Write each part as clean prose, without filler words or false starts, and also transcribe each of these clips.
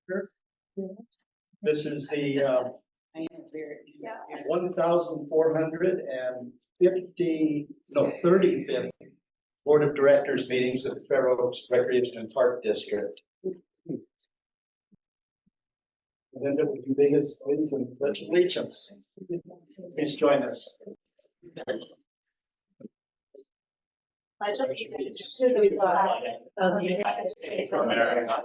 This is the Yeah. 35th Board of Directors meetings of the Fair Oaks Recreation and Park District. And then would you lead us in the Pledge of Allegiance? Please join us. Pledge allegiance to the flag of the United States of America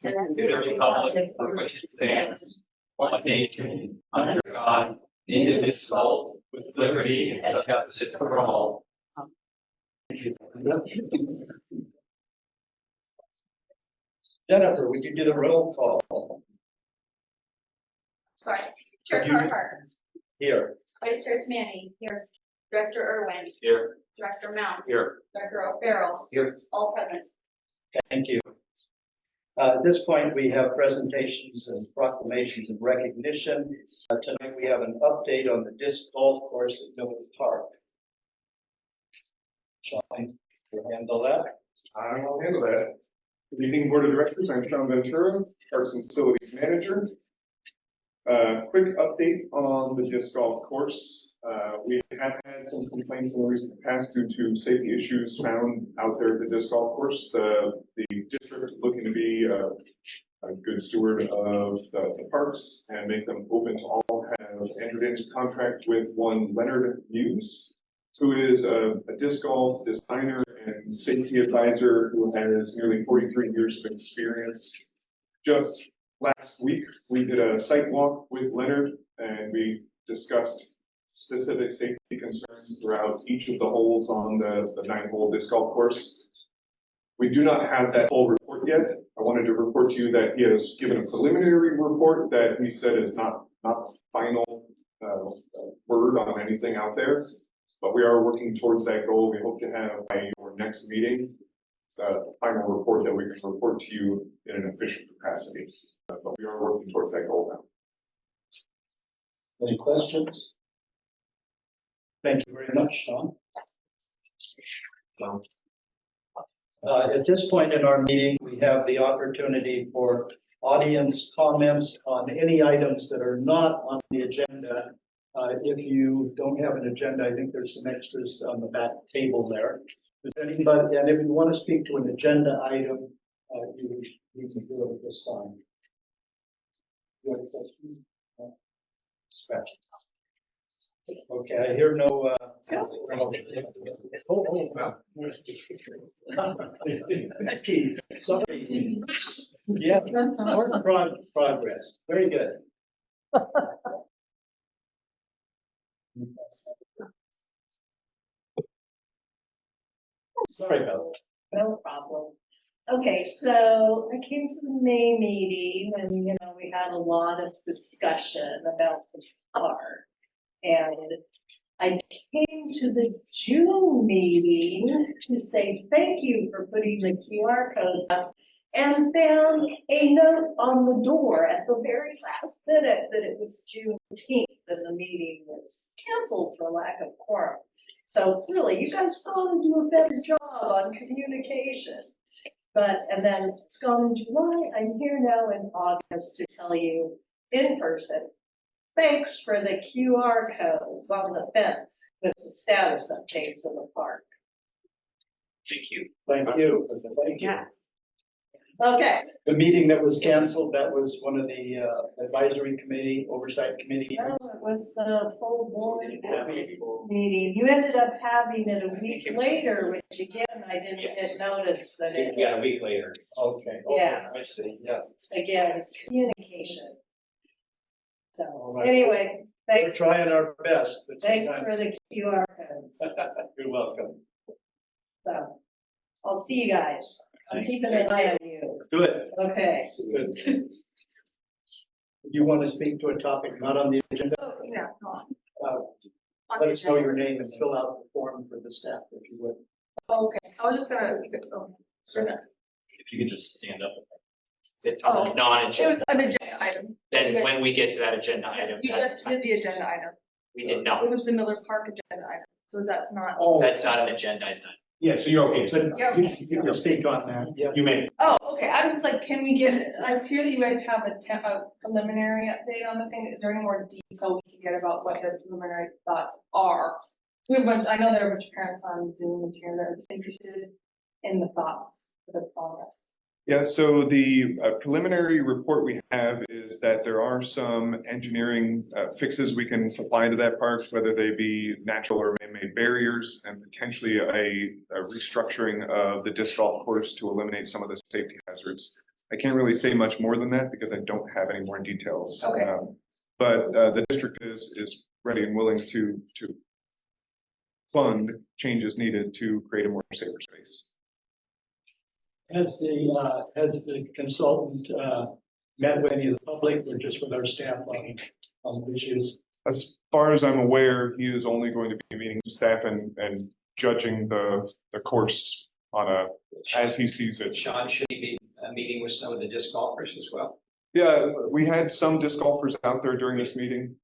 and to the republic for which it stands, one nation, under God, indivisible, with liberty and justice for all. Jennifer, would you do the roll call? Sorry. Chair Carhart. Here. Vice Chair Manning. Here. Director Irwin. Here. Director Mount. Here. Director O'Farrell. Here. All present. Thank you. At this point, we have presentations and proclamations of recognition. Tonight, we have an update on the disc golf course at Miller Park. Sean, you'll handle that. I will handle that. Good evening, Board of Directors. I'm Sean Ventura, Parks and Facilities Manager. Quick update on the disc golf course. We have had some complaints in the recent past due to safety issues found out there at the disc golf course. The district looking to be a good steward of the parks and make them open to all, have entered into contract with one Leonard Muse, who is a disc golf designer and safety advisor who has nearly 43 years of experience. Just last week, we did a site walk with Leonard and we discussed specific safety concerns throughout each of the holes on the 9-hole disc golf course. We do not have that full report yet. I wanted to report to you that he has given a preliminary report that he said is not final word on anything out there. But we are working towards that goal. We hope to have by your next meeting the final report that we can report to you in an official capacity. But we are working towards that goal now. Any questions? Thank you very much, Sean. At this point in our meeting, we have the opportunity for audience comments on any items that are not on the agenda. If you don't have an agenda, I think there's some extras on the back table there. Does anybody, and if you want to speak to an agenda item, you can do it at this time. You have a question? Okay, I hear no. Becky, sorry. Yeah, more progress. Very good. Sorry about that. No problem. Okay, so I came to the May meeting and, we had a lot of discussion about the park. And I came to the June meeting to say thank you for putting the QR code up and found a note on the door at the very last minute that it was Juneteenth and the meeting was canceled for lack of quorum. So really, you guys probably do a better job on communication. And then it's gone in July. I'm here now in August to tell you in person, thanks for the QR codes on the fence with the status updates in the park. Thank you. Thank you. Thank you. Yes. Okay. The meeting that was canceled, that was one of the advisory committee, oversight committee. No, it was the full board meeting. You ended up having it a week later, which again, I didn't get notice that it. Yeah, a week later. Okay. Yeah. I see, yes. Again, it's communication. So All right. anyway, We're thanks. trying our best. But Thanks for sometimes- the QR codes. You're welcome. So I'll see you guys. I'm Thanks. keeping an eye on you. Good. Okay. Good. Do you want to speak to a topic not on the agenda? Oh, yeah, go on. Let us know your name and fill out the form for the staff, if you would. Okay, I was just gonna, If you could just stand up. It's Oh, a non-agenda. it was an agenda item. Then when we get to that agenda item. You that's just did the agenda item. We did It not. was the Miller Park agenda item, so that's not. That's not an agendized item. Yeah, so you're okay. So Yeah. You can speak on that, yes. you may. Oh, okay, I was like, can we get, I was here that you guys have a preliminary update on the thing. Is there any more detail we can get about what the preliminary thoughts are? So we have a bunch, I know there are a bunch of parents on Zoom and here that are interested in the thoughts for the progress. Yeah, so the preliminary report we have is that there are some engineering fixes we can supply to that park, whether they be natural or man-made barriers, and potentially a restructuring of the disc golf course to eliminate some of the safety hazards. I can't really say much more than that because I don't have any more details. Okay. But the district is ready and willing to fund changes needed to create a more safer space. Has the consultant, met with any of the public or just with our staff on the issues? As far as I'm aware, he is only going to be meeting with staff and judging the course on as he sees it. Sean, should he be meeting with some of the disc golfers as well? Yeah, we had some disc golfers out there during this meeting.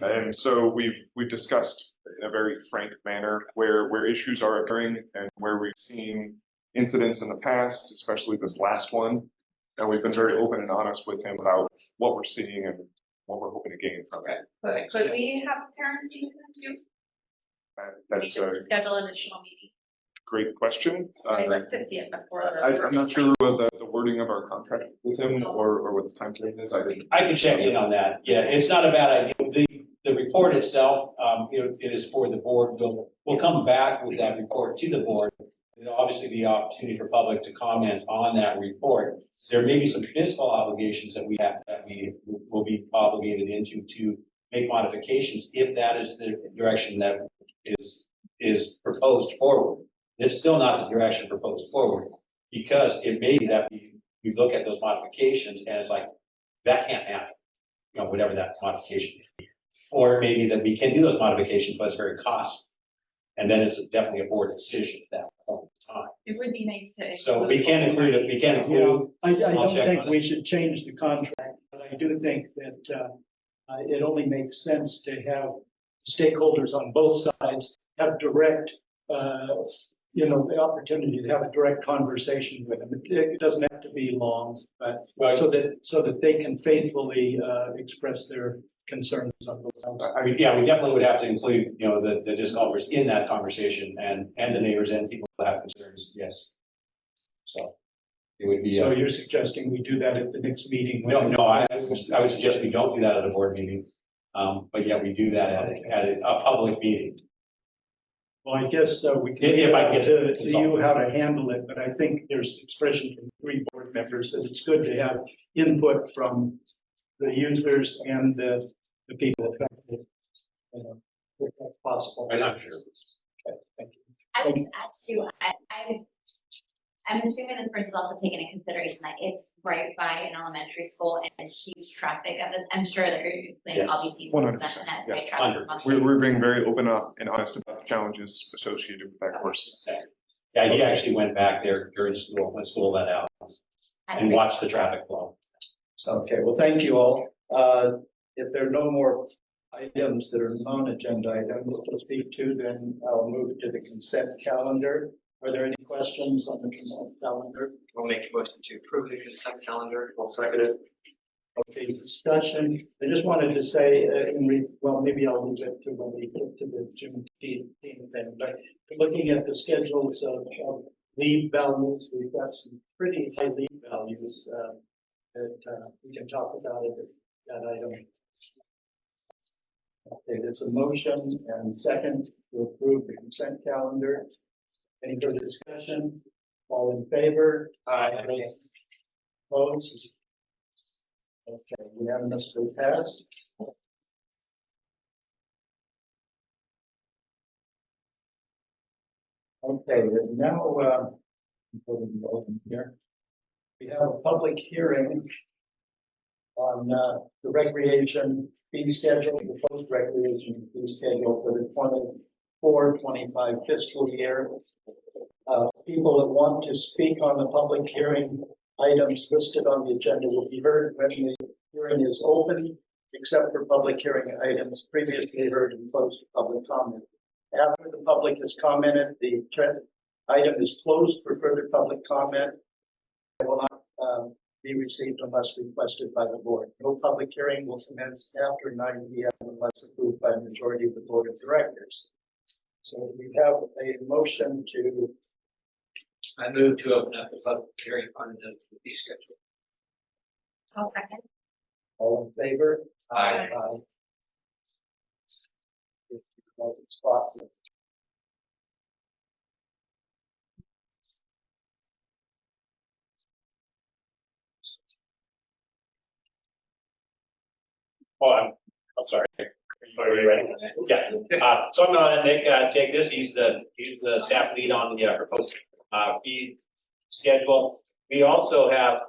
And so we've discussed in a very frank manner where issues are occurring and where we've seen incidents in the past, especially this last one. And we've been very open and honest with him about what we're seeing and what we're hoping to gain from it. But could we have parents meet with them too? That's a Schedule an additional meeting. great question. I'd like to see it before. I'm not sure what the wording of our contract with him or what the time frame is. I can check in on that. Yeah, it's not a bad idea. The report itself, it is for the board. We'll come back with that report to the board. There'll obviously be opportunity for public to comment on that report. There may be some fiscal obligations that we will be obligated into to make modifications if that is the direction that is proposed forward. It's still not the direction proposed forward because it may be that we look at those modifications and it's like, that can't happen, whatever that modification is. Or it may be that we can do those modifications, but it's very costly. And then it's definitely a board decision at that point in time. It would be nice to. So we can include it, we can include. I don't check think on we should change the contract, but I do think that it only makes sense to have stakeholders on both sides have direct, the opportunity to have a direct conversation with them. It doesn't have to be long, but Right. so that they can faithfully express their concerns on both sides. I mean, yeah, we definitely would have to include, the disc golfers in that conversation and the neighbors and people who have concerns, yes. So it would be. So you're suggesting we do that at the next meeting? No, I would suggest we don't do that at a board meeting. But yeah, we do that at a public meeting. Well, I guess we can If I get to you how to handle it, but I think there's expression from 3 board members that it's good to have input from the users and the people affected. If that's possible. I'm not sure. Okay, thank you. I would add too, I'm assuming this person is also taking into consideration that it's right by an elementary school and there's huge traffic of this. I'm sure that you're explaining all these details. 100%, that yeah, right traffic 100%. We're being very open and honest about the challenges associated with that course. Yeah, he actually went back there during school, when school let out, and watched the traffic flow. Okay, well, thank you all. If there are no more items that are non-agenda items to speak to, then I'll move to the consent calendar. Are there any questions on the consent calendar? We'll make a motion to approve the consent calendar. We'll second it. Okay, discussion. I just wanted to say, well, maybe I'll leave it to when we get to the June thing, but looking at the schedules of leave values, we've got some pretty high leave values that we can talk about it, that item. Okay, there's a motion and second to approve the consent calendar. Any further discussion? All in favor? Aye. Opposed? Okay, unanimously passed. Okay, now, here. We have a public hearing on the recreation fee schedule, the post-recreation fee schedule for the 24-25 fiscal year. People that want to speak on the public hearing items listed on the agenda will be heard when the hearing is open, except for public hearing items previously heard and closed to public comment. After the public has commented, the item is closed for further public comment. I will not be received unless requested by the board. No public hearing will commence after 9 p.m. unless approved by a majority of the board of directors. So we have a motion to, I move to open up the public hearing on the fee schedule. I'll second. all in favor? Aye. If you like, it's possible. Oh, I'm sorry. Are you ready? Yeah, so I'm gonna let Nick, take this. He's the staff lead on the proposed, fee schedule. We also have,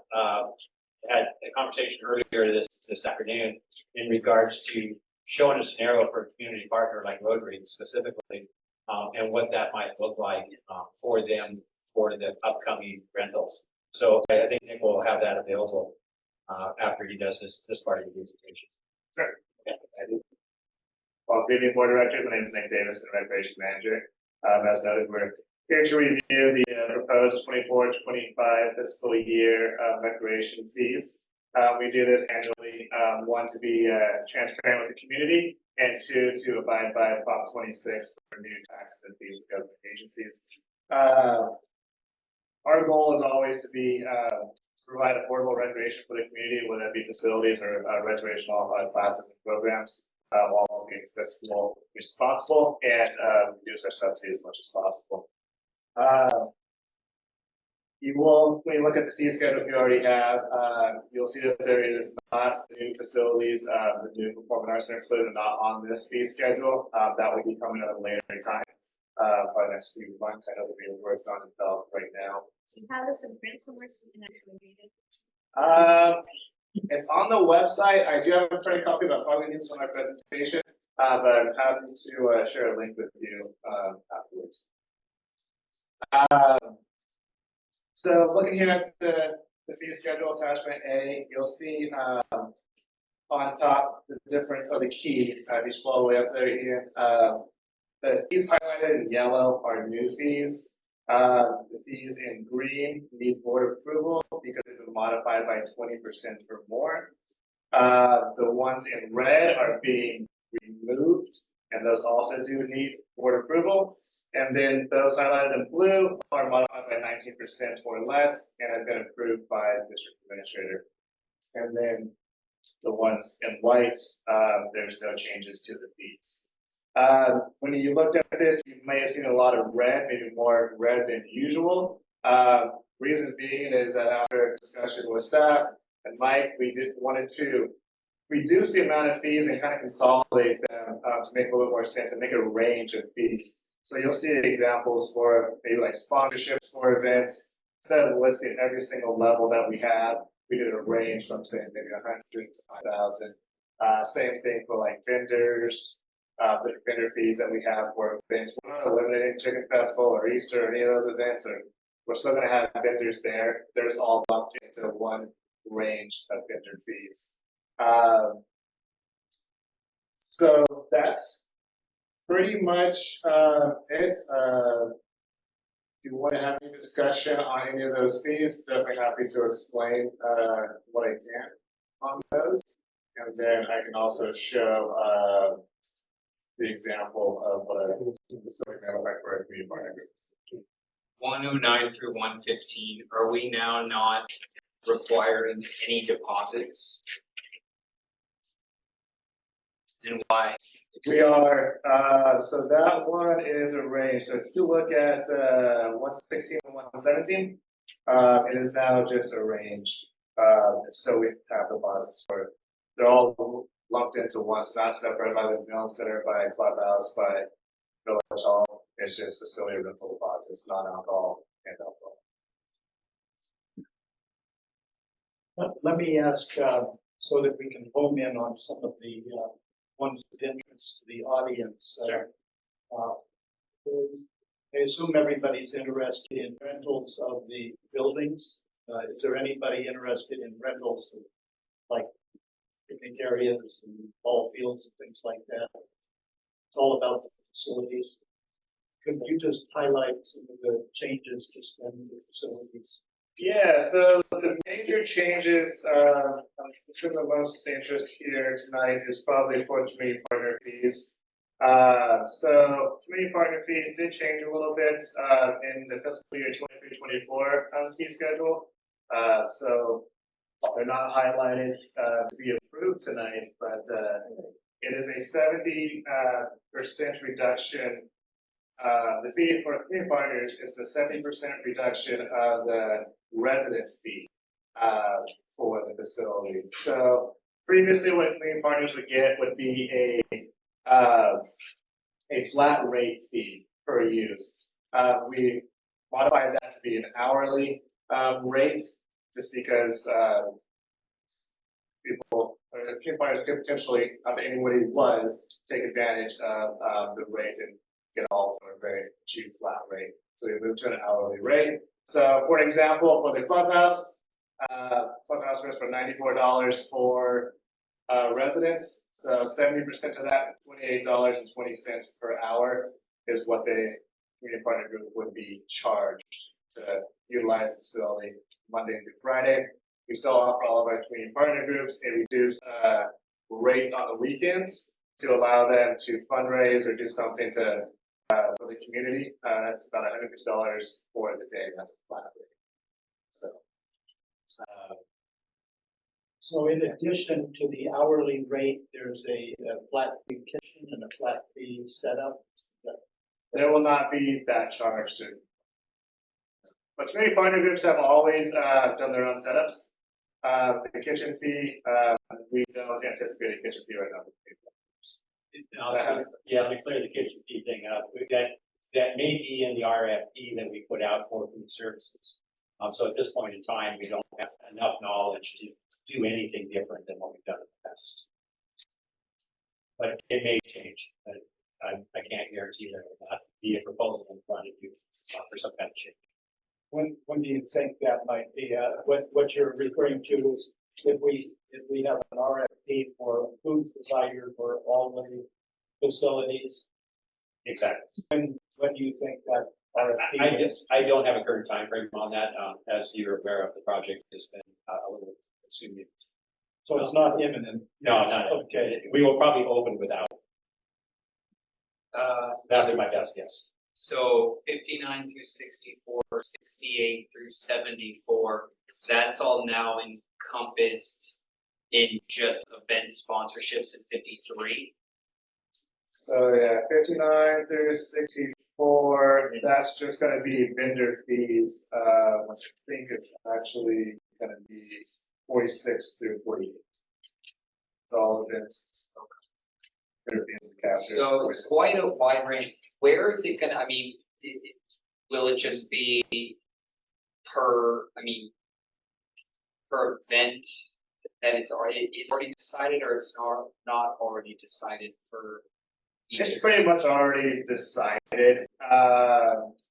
had a conversation earlier this afternoon in regards to showing a scenario for a community partner like Rotary specifically, and what that might look like, for them for the upcoming rentals. So I think Nick will have that available, after he does this part of the presentation. Sure. Okay, I do. Well, good evening, Board Director. My name is Nick Davis, the Recreation Manager. As noted, we're here to review the proposed 24-25 fiscal year recreation fees. We do this annually, one, to be transparent with the community, and two, to abide by Prop 26 for new taxes and fees for government agencies. Our goal is always to be provide affordable recreation for the community, whether it be facilities or recreational classes and programs, while being fiscal responsible and reduce our subsidies as much as possible. You will, when you look at the fee schedule you already have, you'll see that there is not the new facilities, the new performing arts center facilities are not on this fee schedule. That will be coming at a later time, probably next few months. I know they're being worked on and developed right now. Do you have this in print somewhere so we can actually read it? It's on the website. I do have a printed copy, but I probably need this on my presentation. But I'm happy to share a link with you afterwards. So looking here at the fee schedule attachment A, you'll see on top the difference of the key. If you scroll all the way up there here, the fees highlighted in yellow are new fees. The fees in green need board approval because they've been modified by 20% or more. The ones in red are being removed, and those also do need board approval. And then those highlighted in blue are modified by 19% or less and have been approved by the district administrator. And then the ones in white, there's no changes to the fees. When you looked at this, you may have seen a lot of red, maybe more red than usual. Reason being is that after discussion with staff and Mike, we wanted to reduce the amount of fees and kind of consolidate them to make a little more sense and make a range of fees. So you'll see examples for maybe like sponsorships for events. Instead of listing every single level that we have, we did a range from say maybe 100 to 5,000. Same thing for like vendors. The vendor fees that we have for events. We're not eliminating Chicken Festival or Easter or any of those events, or we're still going to have vendors there. They're just all lumped into one range of vendor fees. So that's pretty much it. If you want to have any discussion on any of those fees, definitely happy to explain what I can on those. And then I can also show the example of the facility manufacturer community partner groups. 109 through 115, are we now not requiring any deposits? And why? We are, so that one is a range. So if you look at 116 and 117, it is now just a range. So we have deposits for it. They're all lumped into one. It's not separated by the film center, by clubhouse, by village hall. It's just facility rental deposits, non-alcohol and alcohol. Let me ask, so that we can home in on some of the ones of interest to the audience. Sure. I assume everybody's interested in rentals of the buildings. Is there anybody interested in rentals of, like, picnic areas and ball fields and things like that? It's all about the facilities. Could you just highlight some of the changes to spend the facilities? Yeah, so the major changes, I'm assuming the most interest here tonight is probably for community partner fees. So community partner fees did change a little bit, in the fiscal year 23-24 fee schedule. So they're not highlighted, to be approved tonight, but, it is a 70% reduction. The fee for community partners is a 70% reduction of the resident fee, for the facility. So previously what community partners would get would be a flat rate fee per use. We modified that to be an hourly, rate, just because, people, or the community partners could potentially, anybody was, take advantage of, the rate and get all for a very cheap flat rate. So we moved to an hourly rate. So for example, for the clubhouse, clubhouse goes for $94 for residents. So 70% of that, $28.20 per hour is what the community partner group would be charged to utilize the facility Monday through Friday. We still offer all of our community partner groups a reduced rate on the weekends to allow them to fundraise or do something to for the community. That's about $150 for the day. That's a flat rate. So. So in addition to the hourly rate, there's a flat fee kitchen and a flat fee setup. There will not be that charge to. But community partner groups have always done their own setups. The kitchen fee, we don't anticipate a kitchen fee right now. Yeah, let me clear the kitchen fee thing up. That may be in the RFP that we put out for food services. So at this point in time, we don't have enough knowledge to do anything different than what we've done in the past. But it may change. I can't guarantee that there will not be a proposal in front of you for some kind of change. When do you think that might be? What you're referring to is if we have an RFP for a food provider for all the facilities, Exactly. when do you think that RFP is? I don't have a current time frame on that. As you're aware of, the project has been a little consuming. So it's not imminent? No, not okay. We will probably open without. That'd be my best guess. So 59 through 64, 68 through 74, that's all now encompassed in just event sponsorships at 53. So yeah, 59 through 64, that's just gonna be vendor fees, which I think it's actually gonna be 46 through 48. It's all events. Vendor fees are captured. So it's quite a wide range. Where is it gonna, I mean, will it just be per event that it's already decided, or it's not already decided for each? It's pretty much already decided.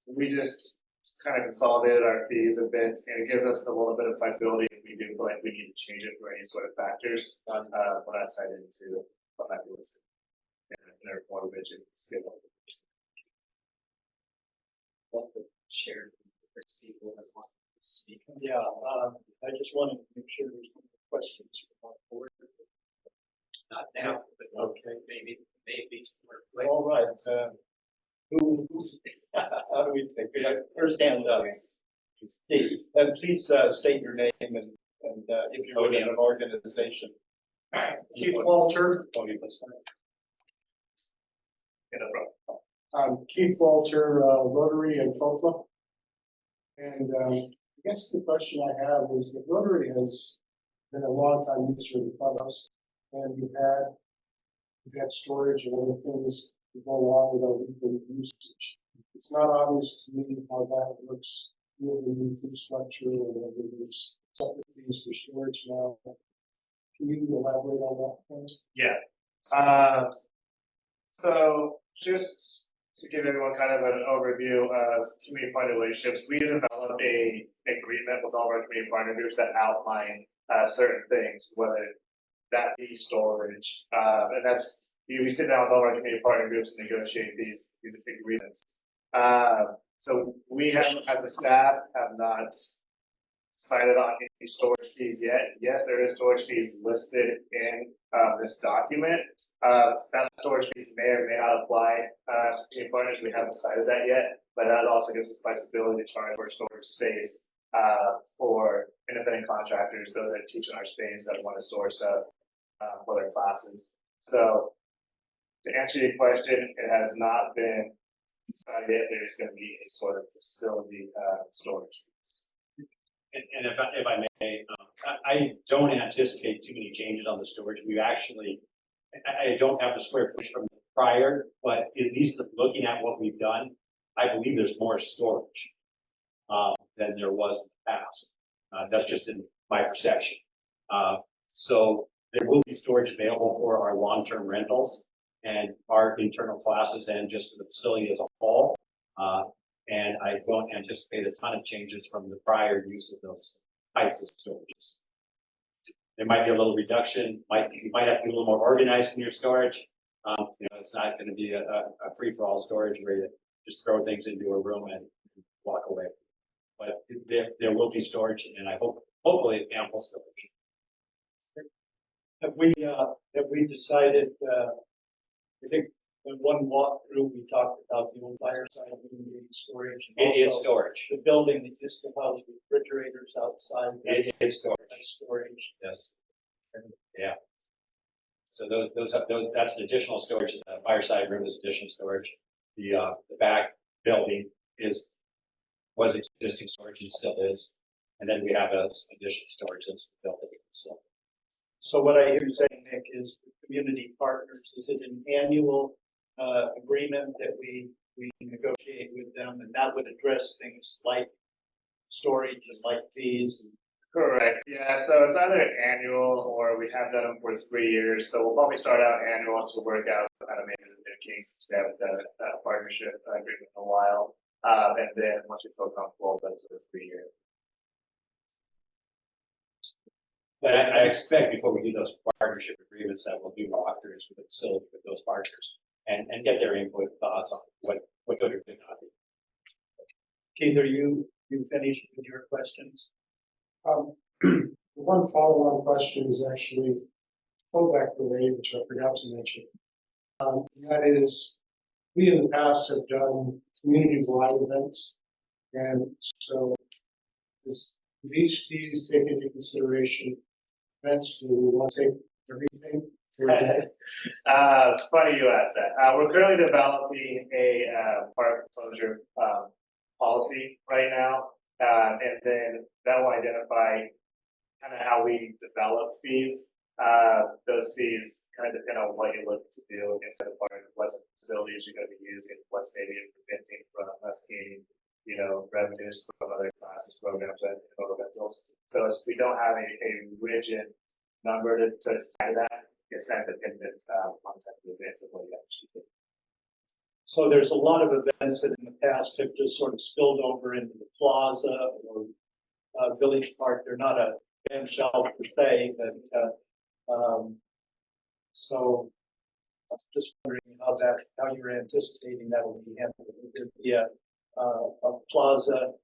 We just kind of consolidated our fees a bit, and it gives us a little bit of flexibility if we do feel like we need to change it for any sort of factors. We're not tied into what might be listed in our more rigid schedule. Shared with the first people that want to speak. Yeah, I just wanted to make sure there's no questions from our board. Not now, but Okay. maybe. All right, how do we think? First hand up. Steve, and please state your name and if you're with an organization. Keith Walter. Keith Walter, Rotary in Folkville. And I guess the question I have is that Rotary has been a long time user of the clubhouse, and we've had storage and other things to go along with our weekly usage. It's not obvious to me how that works with the new fee structure or whether there's separate fees for storage now. Can you elaborate on that, please? Yeah. So just to give everyone kind of an overview of community partner relationships, we developed an agreement with all of our community partner groups that outline certain things, whether that be storage, and that's, we sit down with all of our community partner groups and negotiate these agreements. So we have, as a staff, have not decided on any storage fees yet. Yes, there is storage fees listed in this document. That storage fees may or may not apply to team partners. We haven't decided that yet, but that also gives us flexibility to charge for storage space for independent contractors, those that teach in our space that want to store stuff for their classes. So to answer your question, it has not been decided yet. There's going to be a sort of facility storage fees. And if I may, I don't anticipate too many changes on the storage. We actually, I don't have the square footage from the prior, but at least looking at what we've done, I believe there's more storage than there was in the past. That's just in my perception. So there will be storage available for our long-term rentals and our internal classes and just for the facility as a whole. And I don't anticipate a ton of changes from the prior use of those types of storages. There might be a little reduction, you might have to be a little more organized in your storage. It's not going to be a free-for-all storage where you just throw things into a room and walk away. But there will be storage, and I hopefully ample storage. Have we decided, I think in one walkthrough, we talked about the old fireside room being storage. And It is also storage. the building that used to house refrigerators outside. It is storage. That's storage. Yes. Yeah. So that's an additional storage. The fireside room is additional storage. The back building was existing storage and still is. And then we have additional storage that's built in. So what I hear you saying, Nick, is community partners, is it an annual agreement that we negotiate with them, and that would address things like storage and like fees? Correct. Yeah. So it's either annual or we have done them for 3 years. So we'll probably start out annual to work out how to manage the case. We haven't done a partnership agreement in a while. And then once we feel comfortable, then for 3 years. But I expect before we do those partnership agreements that we'll do walkthroughs with the facility with those partners and get their input, thoughts on what good or good not be. Keith, are you finished with your questions? The one follow-on question is actually pullback related, which I forgot to mention. That is, we in the past have done community-wide events, and so these fees take into consideration events. Do we want to take everything? It's funny you asked that. We're currently developing a park closure policy right now, and then that will identify kind of how we develop fees. Those fees kind of depend on what you're looking to do inside the park, what facilities you're going to be using, what's maybe preventing from us gaining, revenues from other classes, programs, and total rentals. So we don't have a rigid number to tie that. It's kind of dependent on the type of events and what you actually do. So there's a lot of events that in the past have just sort of spilled over into the plaza or Village Park. They're not a band shell per se, but so I'm just wondering how you're anticipating that will be handled. Would there be a plaza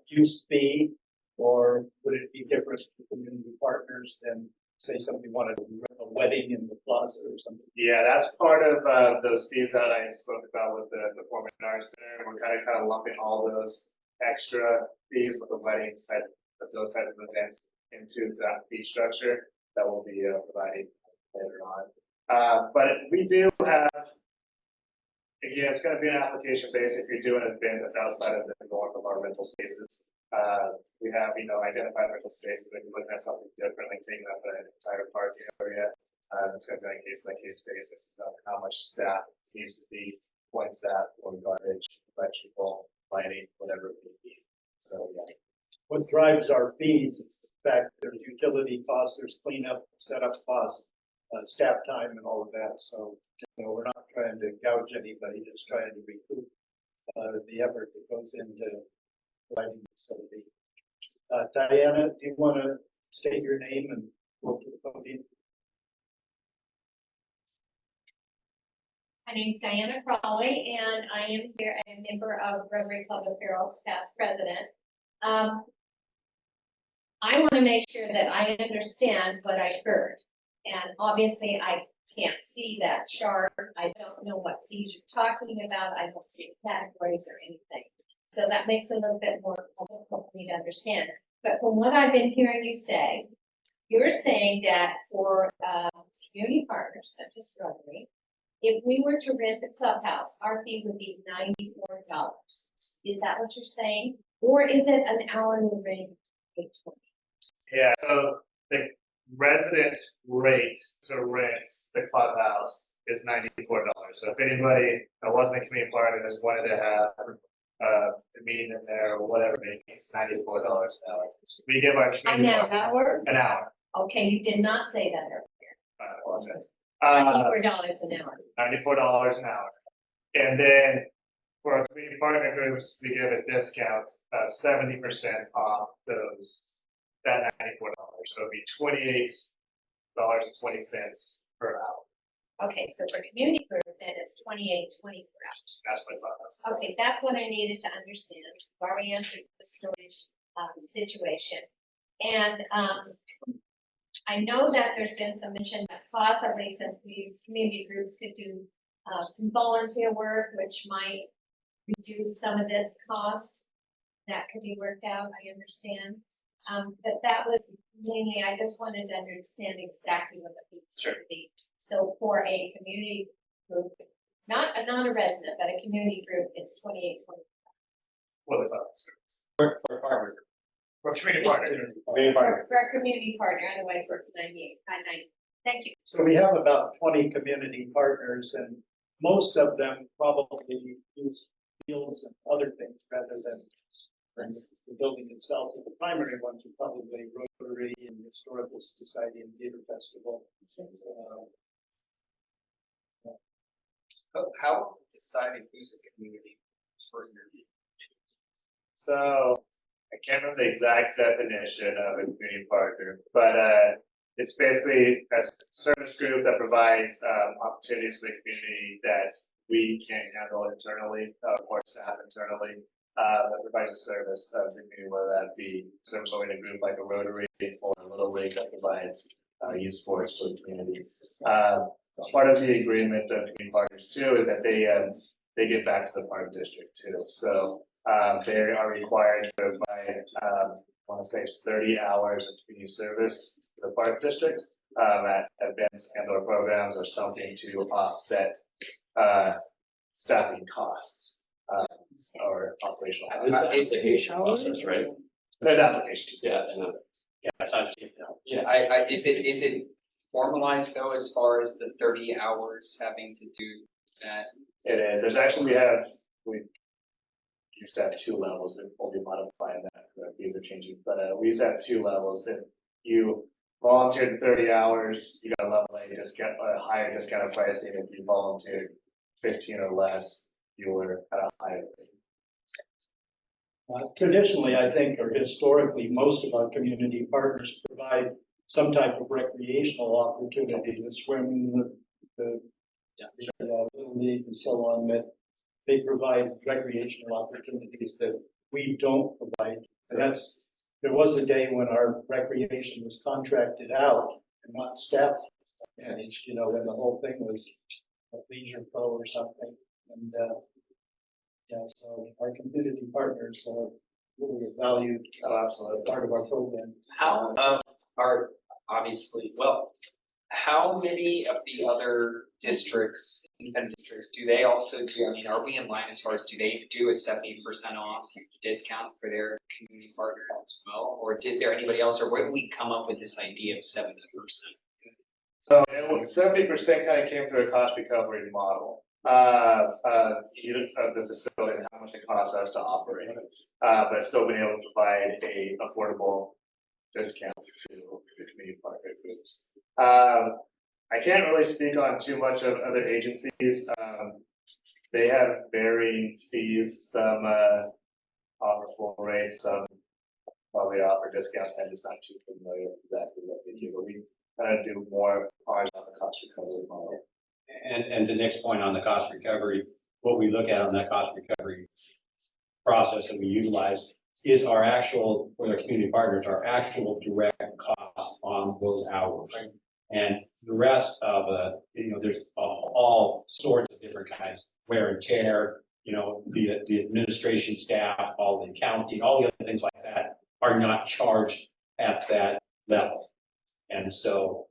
use fee, or would it be different for community partners than, say, somebody wanted to run a wedding in the plaza or something? Yeah, that's part of those fees that I spoke about with the Performing Arts Center. We're kind of lumping all those extra fees with the weddings type of those type of events into that fee structure that we'll be providing later on. But we do have, again, it's going to be an application base if you're doing an event that's outside of the norm of our rental spaces. We have, identified rental spaces, but if you're looking at something different, like taking up an entire parking area, it's going to be on a case-by-case basis of how much staff needs to be point that or garbage, electrical, lighting, whatever it may be. So, yeah. What drives our fees is the fact there's utility costs, there's cleanup, setup costs, staff time and all of that. So, we're not trying to gouge anybody, just trying to recoup the effort that goes into providing the facility. Diana, do you want to state your name and go to the podium? My name is Diana Crawley, and I am here. I am a member of Rotary Club of Fair Oaks, past president. I want to make sure that I understand what I heard. And obviously, I can't see that chart. I don't know what fees you're talking about. I don't see categories or anything. So that makes it a little bit more difficult for me to understand. But from what I've been hearing you say, you're saying that for community partners such as Rotary, if we were to rent the clubhouse, our fee would be $94. Is that what you're saying? Or is it an hourly rate of $8.20? Yeah, so the resident rate to rent the clubhouse is $94. So if anybody that wasn't a community partner just wanted to have a meeting in there or whatever, it's $94 an hour. We give our An community partners hour? an hour. Okay, you did not say that earlier. I apologize. $94 an hour. $94 an hour. And then for our community partner groups, we give a discount of 70% off that $94. So it'd be $28.20 per hour. Okay, so for community group, then it's $28.20 per hour. That's my thought. Okay, that's what I needed to understand. We've already answered the storage situation. And I know that there's been some mention that possibly some community groups could do some volunteer work, which might reduce some of this cost. That could be worked out, I understand. But that was mainly, I just wanted to understand exactly what the fees should be. So for a community group, not a resident, but a community group, it's $28.20. What the thought is. For partner. For community partner. Community partner. For a community partner, otherwise it's 98, 990. Thank you. So we have about 20 community partners, and most of them probably use fields and other things rather than, for instance, the building itself. And the primary ones are probably Rotary and Historical Society and Theater Festival. How deciding who's a community partner? So I can't remember the exact definition of a community partner, but it's basically a service group that provides opportunities for the community that we can't handle internally or staff internally. That provides a service to the community, whether that be service oriented group like a Rotary or a Little League that provides youth sports for the community. Part of the agreement of community partners too is that they give back to the park district too. So they are required to provide, I want to say it's 30 hours of community service to the park district at events and or programs or something to offset staffing costs or operational. There's the application process, right? There's application. Yeah, it's not just, yeah, is it formalized though, as far as the 30 hours having to do that? It is. There's actually, we used to have 2 levels. We'll be modifying that. These are changing, but we used to have 2 levels. If you volunteered 30 hours, you got a level A discount, a higher discounted pricing. If you volunteered 15 or less, you were at a higher rate. Traditionally, I think, or historically, most of our community partners provide some type of recreational opportunity, the swim, the Little League and so on, that they provide recreational opportunities that we don't provide. And there was a day when our recreation was contracted out and not staff managed, when the whole thing was a Leisure Pro or something. And so our community partners are really a valued part of our program. How are obviously, well, how many of the other districts, independent districts, do they also do? I mean, are we in line as far as do they do a 70% off discount for their community partners as well? Or is there anybody else, or where did we come up with this idea of 70%? So 70% kind of came through a cost recovery model of the facility and how much it costs us to operate, but still being able to provide a affordable discount to the community partner groups. I can't really speak on too much of other agencies. They have varying fees. Some offer full rates, some probably offer discounts. I'm just not too familiar with exactly what they do, but we kind of do more ours on the cost recovery model. And to Nick's point on the cost recovery, what we look at on that cost recovery process that we utilize is our actual, for our community partners, our actual direct cost on those hours. And the rest of, there's all sorts of different kinds, wear and tear, the administration staff, all the accounting, all the other things like that are not charged at that level. And so,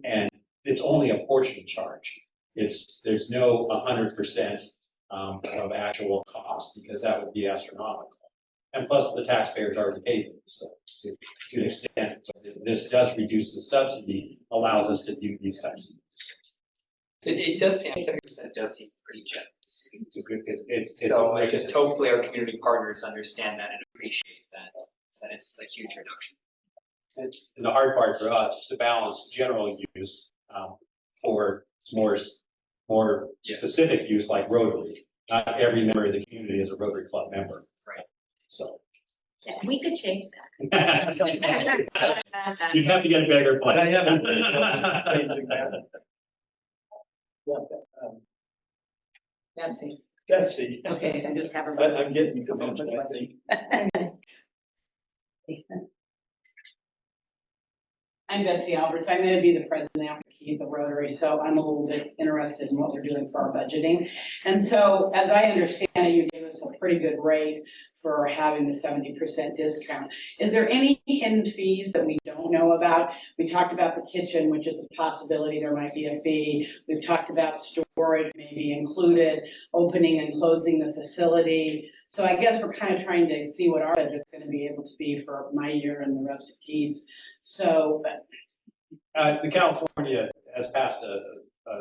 and it's only a portion charge. There's no 100% of actual cost, because that would be astronomical. And plus the taxpayers already paid for this, so to an extent. So this does reduce the subsidy, allows us to do these types of. So it does seem, 70% does seem pretty generous. It's a good, it's. So I just hopefully our community partners understand that and appreciate that it's a huge reduction. And the hard part for us is to balance general use for more specific use like Rotary. Not every member of the community is a Rotary Club member. Right. So. Yeah, we could change that. You'd have to get a bigger But I plan. haven't changing that. Yeah, Betsy. Betsy. Okay, I just have a. I'm getting convinced, I think. I'm Betsy Alberts. I'm going to be the president after Keith of Rotary, so I'm a little bit interested in what we're doing for our budgeting. And so, as I understand it, you gave us a pretty good rate for having the 70% discount. Is there any hidden fees that we don't know about? We talked about the kitchen, which is a possibility there might be a fee. We've talked about storage maybe included, opening and closing the facility. So I guess we're kind of trying to see what our budget's going to be able to be for my year and the rest of Keith's. So, The California has passed a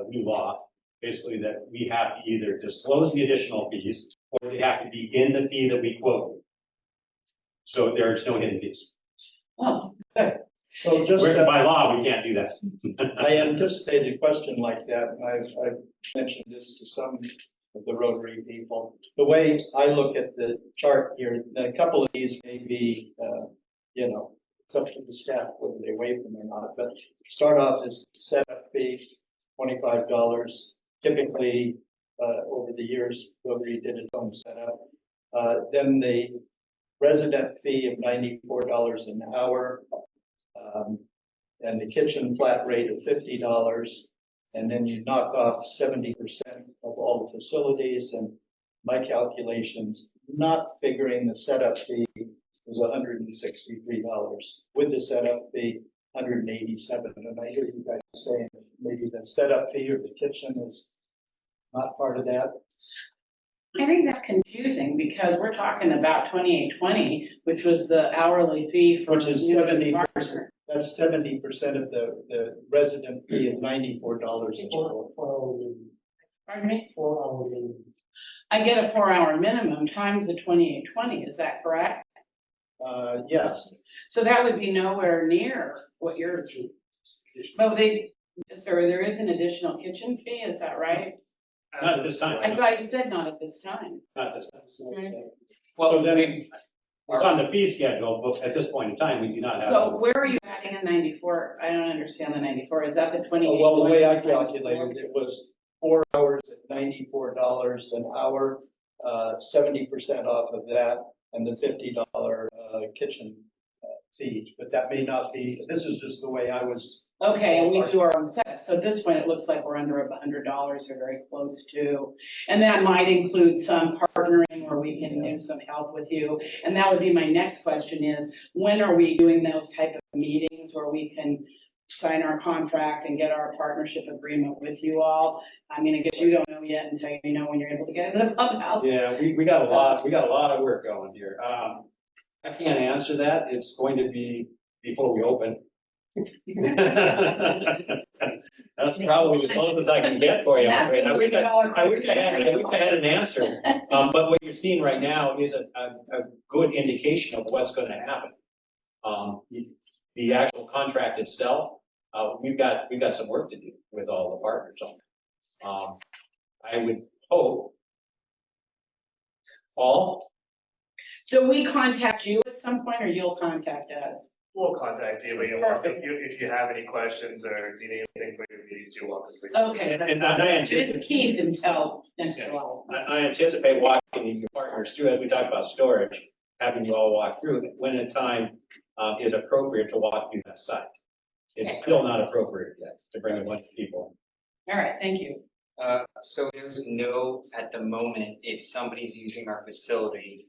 new law, basically that we have to either disclose the additional fees or they have to be in the fee that we quote. So there's no hidden fees. oh, good. So just, By law, we can't do that. I anticipated a question like that, and I've mentioned this to some of the Rotary people. The way I look at the chart here, a couple of these may be, it's up to the staff whether they waive them or not, but start off as setup fee, $25. Typically, over the years, Rotary did its own setup. Then the resident fee of $94 an hour, and the kitchen flat rate of $50. And then you knock off 70% of all the facilities, and my calculations, not figuring the setup fee, was $163. With the setup fee, $187. And I hear you guys saying maybe the setup fee or the kitchen is not part of that. I think that's confusing because we're talking about 2820, which was the hourly fee for. Which is 70%. That's 70% of the resident fee of $94 a total. Pardon me? 4 hour minimum. I get a 4-hour minimum times the 2820, is that correct? Yes. So that would be nowhere near what you're. Oh, there is an additional kitchen fee, is that right? Not at this I time. thought you said not at this time. Not at this time. Well, So then it's on the fee schedule, but at this point in time, we do not have. So where are you adding a 94? I don't understand the 94. Is that the 28? Well, the way I calculated it was 4 hours at $94 an hour, 70% off of that, and the $50 kitchen fee. But that may not be, this is just the way I was. Okay, and we do our own set. So at this point, it looks like we're under $100 or very close to. And that might include some partnering where we can do some help with you. And that would be my next question is, when are we doing those type of meetings where we can sign our contract and get our partnership agreement with you all? I mean, I guess you don't know yet until you know when you're able to get into the clubhouse. Yeah, we got a lot of work going here. I can't answer that. It's going to be before we open. That's probably the closest I can get for you. I'm afraid. I wish I had an answer. But what you're seeing right now is a good indication of what's going to happen. The actual contract itself, we've got some work to do with all the partners on it. I would hope. Paul? Do we contact you at some point or you'll contact us? We'll contact you, but Perfect. if you have any questions or need anything for your meetings, you're welcome. Okay. And I anticipate. It's Keith until next Yeah. fall. I anticipate walking your partners through, as we talk about storage, having you all walk through it when a time is appropriate to walk through that site. It's still not appropriate yet to bring a bunch of people All right, thank you. So there's no, at the moment, if somebody's using our facility,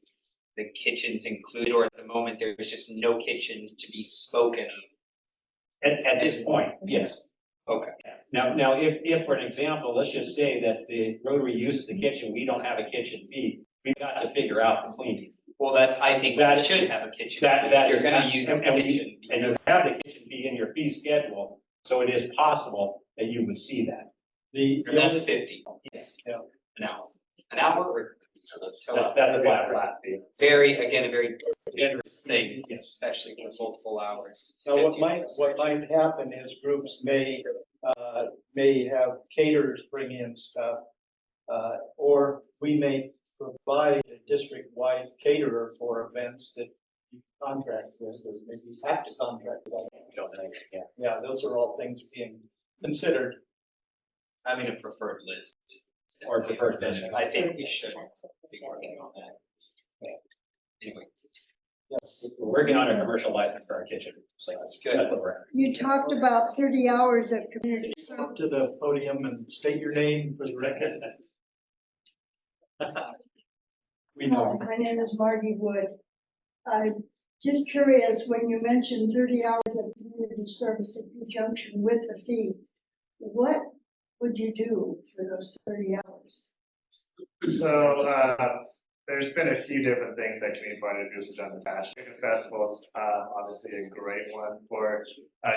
the kitchen's included, or at the moment, there's just no kitchen to be spoken of. At this point, yes. Okay. Now, if, for an example, let's just say that the Rotary uses the kitchen, we don't have a kitchen fee, we've got to figure out the cleaning. Well, I think That- we should have a kitchen. That You're is, gonna use the and kitchen. you have the kitchen fee in your fee schedule, so it is possible that you would see that. And that's 50. Yes. An hour. An hour or? That's a flat fee. Very, again, a very generous thing, Yes. especially for multiple hours. So what might happen is groups may have caterers bring in stuff, or we may provide a district-wide caterer for events that you contract with, or maybe you have to contract with. Yeah, those are all things being considered. I mean, a preferred list. Or preferred list. I think we should be working on that. Anyway, Yes. We're working on a commercial license for our kitchen, so that's Good. that's what we're at. You talked about 30 hours of community service. Up to the podium and state your name for the record. We know. My name is Margie Wood. I'm just curious, when you mentioned 30 hours of community service in conjunction with the fee, what would you do for those 30 hours? So, there's been a few different things that community partner groups have done in the past. Chicken Festival's, obviously a great one for,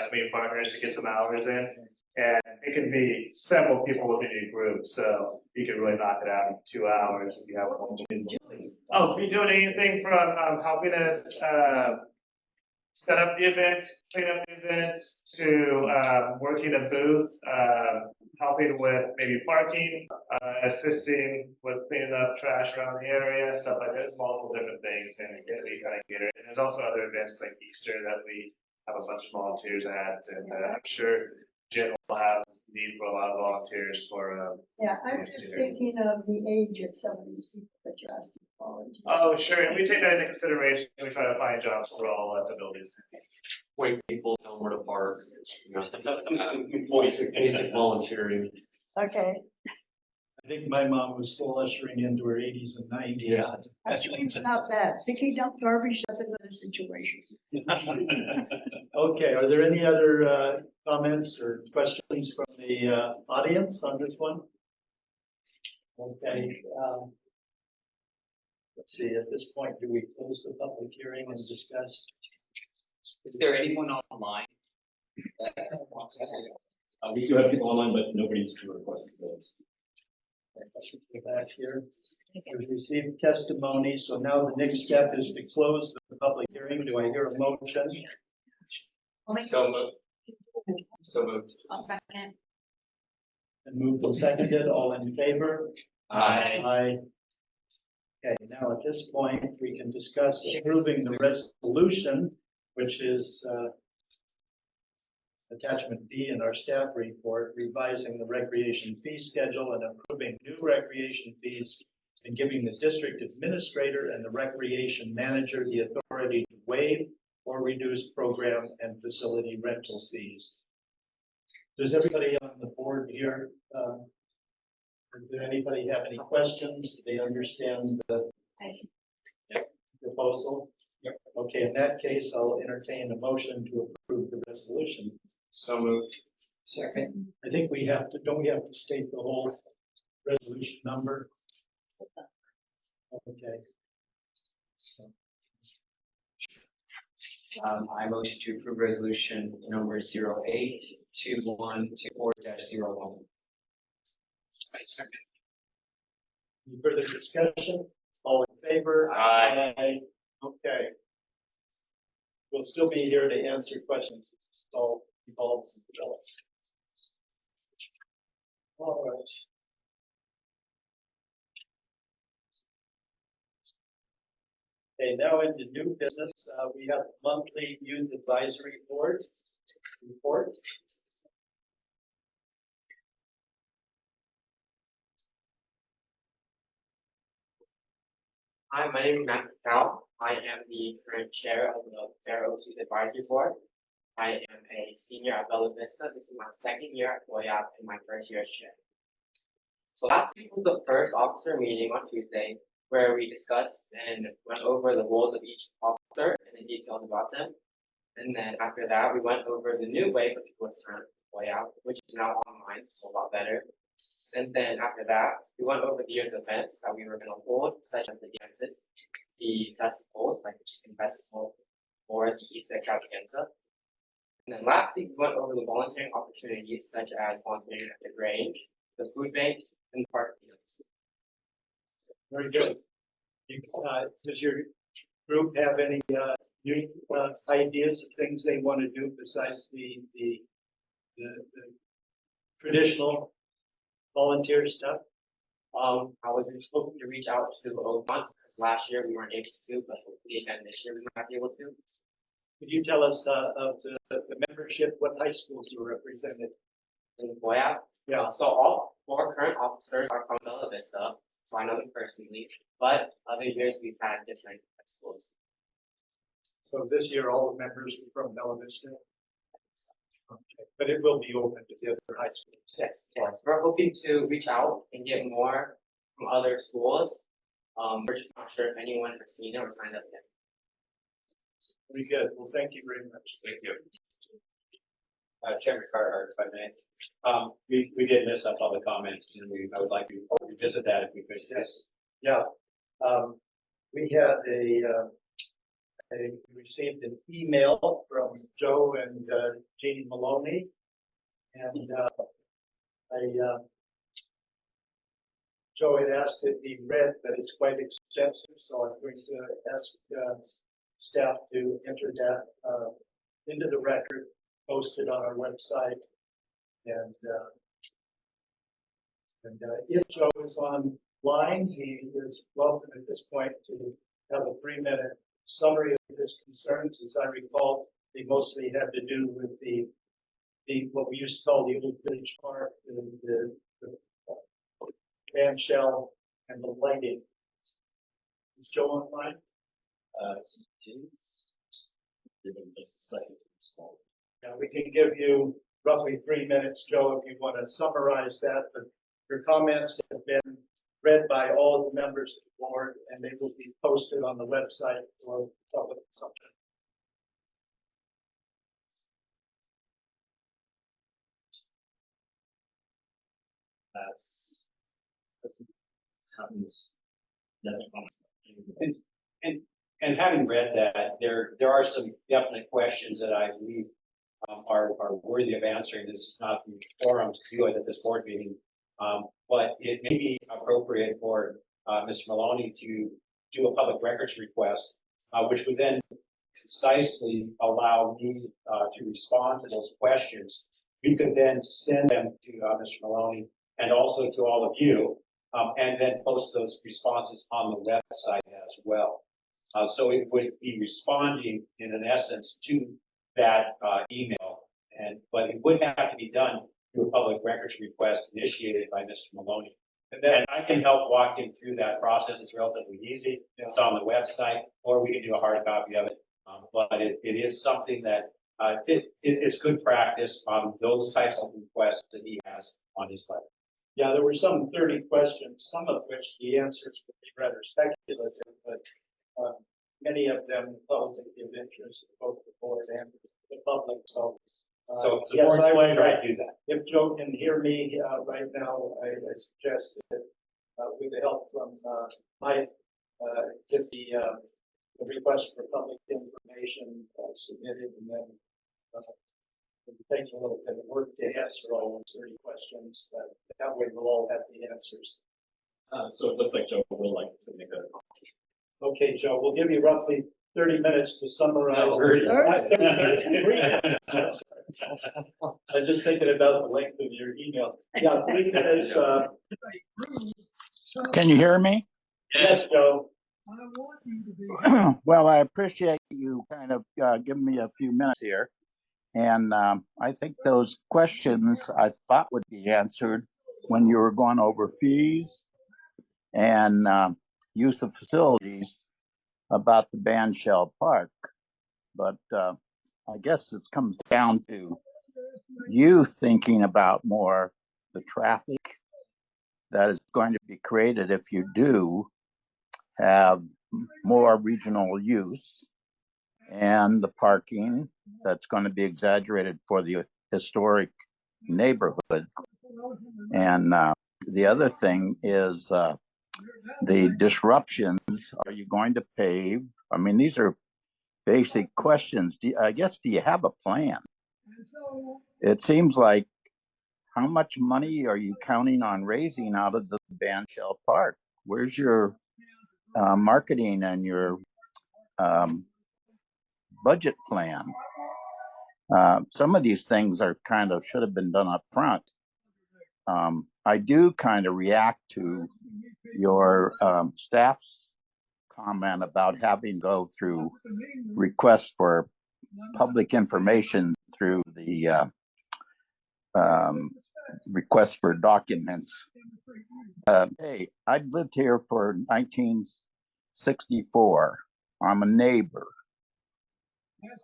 community partners to get some hours in. And it can be several people within your group, so you can really knock it out in 2 hours if you have multiple people. Oh, if you're doing anything from, helping us, set up the event, clean up the event, to, working a booth, helping with maybe parking, assisting with cleaning up trash around the area, stuff like that, multiple different things, and we kind of get it. And there's also other events like Easter that we have a bunch of volunteers at, and I'm sure Jen will have need for a lot of volunteers for, Yeah, I'm just thinking of the age of some of these people that you're asking for volunteers. oh, sure, and we take that into consideration, we try to find jobs for all at the buildings. wait, people tell where to park. Basic volunteering. Okay. I think my mom was still ushering into her 80s and 90s. Yeah. Actually, it's not bad. Picking up garbage, that's another situation. Okay, are there any other comments or questions from the audience on this one? Okay. Let's see, at this point, do we close the public hearing and discuss? Is there anyone online? We do have people online, but nobody's requested those. I should go back here. We've received testimony, so now the next step is to close the public hearing. Do I hear a motion? So moved. So moved. I'll second. And moved and seconded, all in favor? Aye. Aye. Okay, now at this point, we can discuss approving the resolution, which is attachment B in our staff report, revising the recreation fee schedule and approving new recreation fees and giving the district administrator and the recreation manager the authority to waive or reduce program and facility rental fees. Does everybody on the board here, did anybody have any questions? Do they understand the proposal? Yep. Okay, in that case, I'll entertain a motion to approve the resolution. So moved. Second. I think we have to, don't we have to state the whole resolution number? Okay. I motion to approve resolution number 082124-01. Any further discussion? All in favor? Aye. Okay. We'll still be here to answer questions. It's all evolves and develops. All right. Okay, now into new business, we have monthly youth advisory board report. Hi, my name is Matt Patel. I am the current chair of the Fair Oaks Youth Advisory Board. I am a senior at Bella Vista. This is my second year at FOIAP and my first year as chair. So last week was the first officer meeting on Tuesday where we discussed and went over the roles of each officer and the details about them. And then after that, we went over the new way for people to turn FOIAP, which is now online, so a lot better. And then after that, we went over the year's events that we were going to hold, such as the dances, the festivals, like the Chicken Festival, or the Easter Extravaganza. And then lastly, we went over the volunteering opportunities, such as volunteering at the Grange, the food bank, and the park fields. Very good. Does your group have any youth ideas of things they want to do besides the traditional volunteer stuff? I was just hoping to reach out to Oakmont because last year we weren't able to, but hopefully again this year we might be able to. Could you tell us of the membership, what high schools are represented? In FOIAP? Yeah. So all 4 current officers are from Bella Vista, so I know them personally, but other years we've had different schools. So this year, all the members are from Bella Vista? Okay. But it will be open to the other high schools. Yes, of course. We're hoping to reach out and get more from other schools. We're just not sure if anyone has seen it or signed up yet. Very good. Well, thank you very much. Thank you. Chairman Carter, if I may, we did miss a public comment, and I would like to revisit that if we could. Yes. Yeah. We had we received an email from Joe and Jeannie Maloney, and Joe had asked it be read, but it's quite extensive, so I'm going to ask staff to enter that into the record, post it on our website, and if Joe is online, he is welcome at this point to have a 3-minute summary of his concerns. As I recall, they mostly had to do with the what we used to call the old village park, the band shell and the lighting. Is Joe online? He is. Give him just a second to install. Yeah, we can give you roughly 3 minutes, Joe, if you want to summarize that, but your comments have been read by all the members of the board, and they will be posted on the website for public consumption. Happens. And having read that, there are some definite questions that I believe are worthy of answering. This is not the forum to do it at this board meeting, but it may be appropriate for Mr. Maloney to do a public records request, which would then concisely allow me to respond to those questions. We could then send them to Mr. Maloney and also to all of you, and then post those responses on the website as well. So it would be responding in an essence to that email, but it would have to be done through a public records request initiated by Mr. Maloney. And then I can help walk him through that process. It's relatively easy. It's on the website, or we can do a hard copy of it. But it is something that it's good practice on those types of requests that he has on his letter. Yeah, there were some 30 questions, some of which the answers would be rather speculative, but many of them probably give interest to both the board and the public. So it's a yes, board's I would pleasure to do that. If Joe can hear me right now, I suggest that with the help from Mike, get the request for public information submitted, and then it takes a little bit of work to answer all those 30 questions, but that way we'll all have the answers. So it looks like Joe would like to make a. Okay, Joe, we'll give you roughly 30 minutes to summarize. No, 30 I'm just thinking about the length of your email. Yeah, 3 minutes. Can you hear me? Yes, Joe. Well, I appreciate you kind of giving me a few minutes here. And I think those questions I thought would be answered when you were going over fees and use of facilities about the Band Shell Park, but I guess it comes down to you thinking about more the traffic that is going to be created if you do have more regional use, and the parking that's going to be exaggerated for the historic neighborhood. And the other thing is the disruptions. Are you going to pave? I mean, these are basic questions. Do you have a plan? It seems like, how much money are you counting on raising out of the Band Shell Park? Where's your marketing and your budget plan? Some of these things are should have been done up front. I do kind of react to your staff's comment about having to go through requests for public information through the request for documents. Hey, I've lived here for 1964. I'm a neighbor.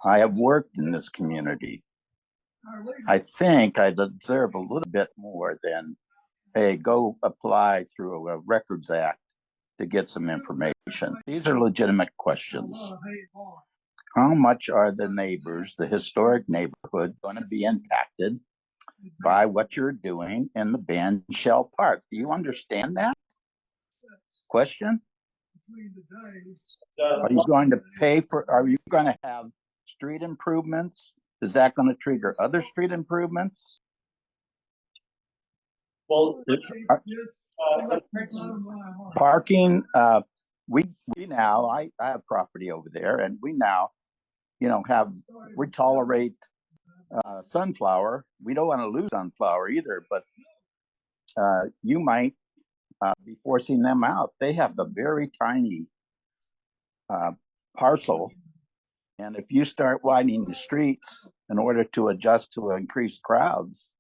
I have worked in this community. I think I deserve a little bit more than, hey, go apply through a Records Act to get some information. These are legitimate questions. How much are the neighbors, the historic neighborhood, going to be impacted by what you're doing in the Band Shell Park? Do you understand that question? Are you going to pay for, are you going to have street improvements? Is that going to trigger other street improvements? Well, parking, we now, I have property over there, and we now, we tolerate sunflower. We don't want to lose sunflower either, but you might be forcing them out. They have a very tiny parcel, and if you start widening the streets in order to adjust to increased crowds,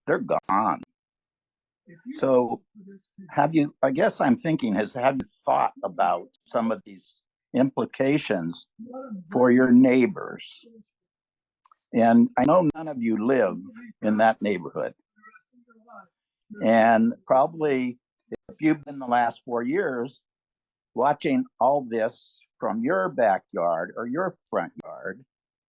they're gone. So have you, I guess I'm thinking, have you thought about some of these implications for your neighbors? And I know none of you live in that neighborhood. And probably if you've been the last 4 years watching all this from your backyard or your front yard,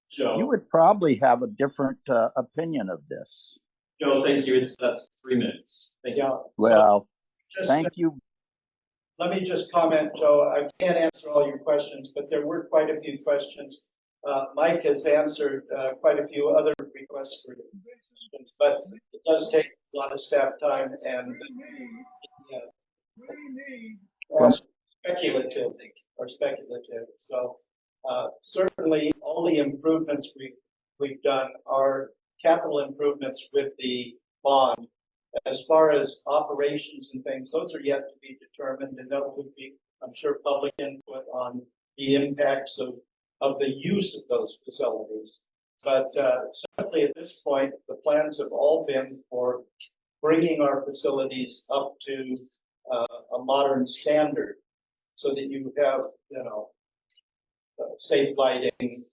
Joe, you would probably have a different opinion of this. Joe, thank you. That's 3 minutes. Thank you. yeah. Well, Just- thank you. Let me just comment, Joe. I can't answer all your questions, but there were quite a few questions. Mike has answered quite a few other requests for questions, but it does take a lot of staff time and speculative. So certainly all the improvements we've done are capital improvements with the bond. As far as operations and things, those are yet to be determined, and that would be, I'm sure, public input on the impacts of the use of those facilities. But certainly at this point, the plans have all been for bringing our facilities up to a modern standard, so that you have, safe lighting,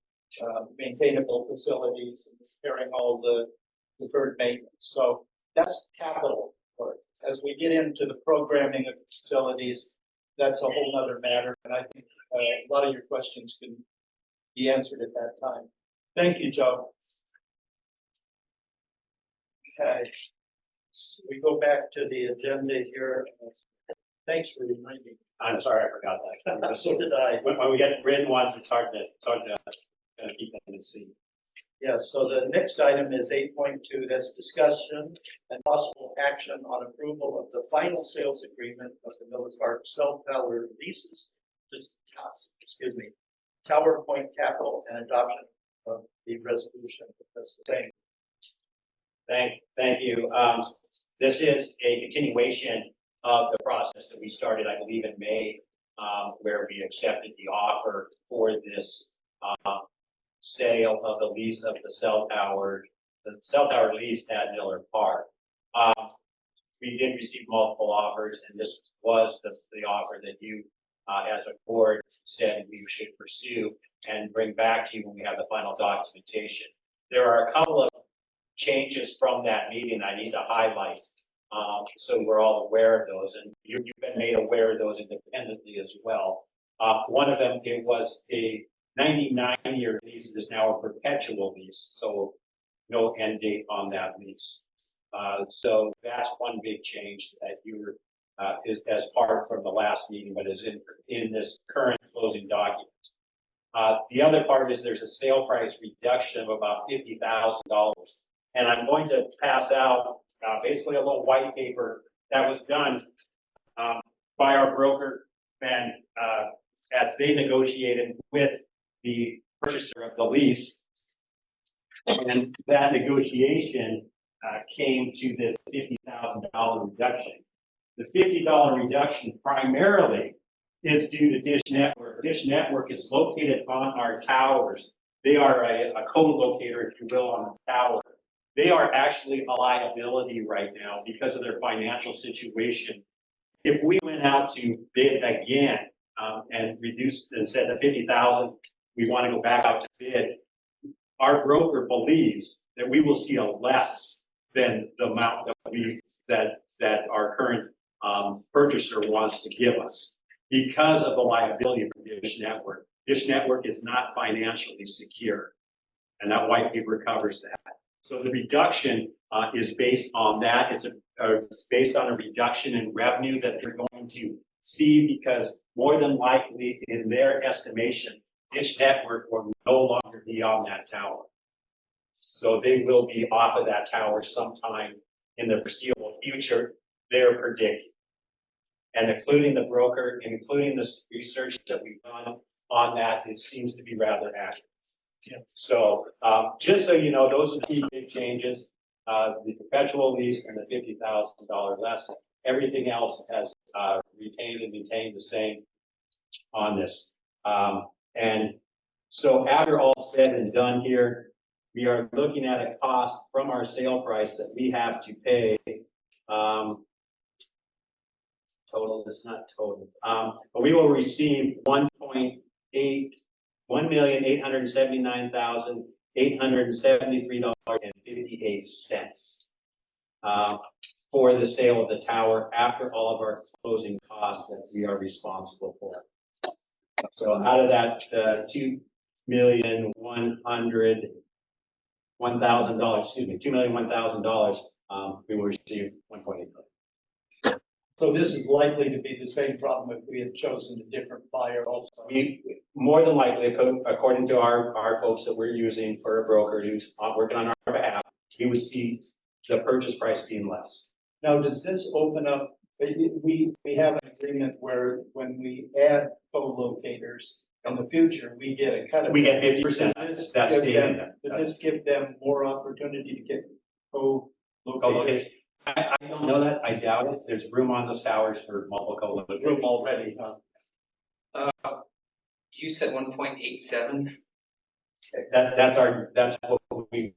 maintainable facilities, and carrying all the deferred maintenance. So that's capital work. As we get into the programming of facilities, that's a whole nother matter. And I think a lot of your questions can be answered at that time. Thank you, Joe. Okay. We go back to the agenda here. Thanks for reminding me. I'm sorry, I forgot that. So did I. When we get written ones, it's hard to keep them in sync. Yeah, so the next item is 8.2, that's discussion and possible action on approval of the final sales agreement of the Miller Park cell tower leases. Tower Point Capital, and adoption of the resolution. That's the same. Thank you. This is a continuation of the process that we started, I believe, in May, where we accepted the offer for this sale of the lease of the cell tower lease at Miller Park. We did receive multiple offers, and this was the offer that you as a board said we should pursue and bring back to you when we have the final documentation. There are a couple of changes from that meeting I need to highlight, so we're all aware of those, and you've been made aware of those independently as well. One of them, it was a 99-year lease, it is now a perpetual lease, so no end date on that lease. So that's one big change that you're is as part from the last meeting, but is in this current closing document. The other part is there's a sale price reduction of about $50,000. And I'm going to pass out basically a little white paper that was done by our broker and as they negotiated with the purchaser of the lease. And that negotiation came to this $50,000 reduction. The $50 reduction primarily is due to Dish Network. Dish Network is located on our towers. They are a co-locator, if you will, on the tower. They are actually a liability right now because of their financial situation. If we went out to bid again and reduced and said the 50,000, we want to go back out to bid, our broker believes that we will see a less than the amount that our current purchaser wants to give us because of the liability for Dish Network. Dish Network is not financially secure, and that white paper covers that. So the reduction is based on that. It's based on a reduction in revenue that they're going to see because more than likely, in their estimation, Dish Network will no longer be on that tower. So they will be off of that tower sometime in the foreseeable future, they're predicting. And including the broker, including the research that we've done on that, it seems to be rather accurate. Yeah. So just so you know, those are the key big changes, the perpetual lease and the $50,000 less. Everything else has retained and maintained the same on this. And so after all said and done here, we are looking at a cost from our sale price that we have to pay. Total is not total, but we will receive $1,879,873.58 for the sale of the tower after all of our closing costs that we are responsible for. So out of that $2,101,000, we will receive $1.8 million. So this is likely to be the same problem if we had chosen a different buyer also. More than likely, according to our folks that we're using for a broker who's working on our behalf, we would see the purchase price being less. Now, does this open up, we have an agreement where when we add co-locators in the future, we get a cut of. We get 50%. Does this give them more opportunity to get co-locators? I don't know that. I doubt it. There's room on those towers for multiple co-locators. Room already, huh? You said 1.87. That's what we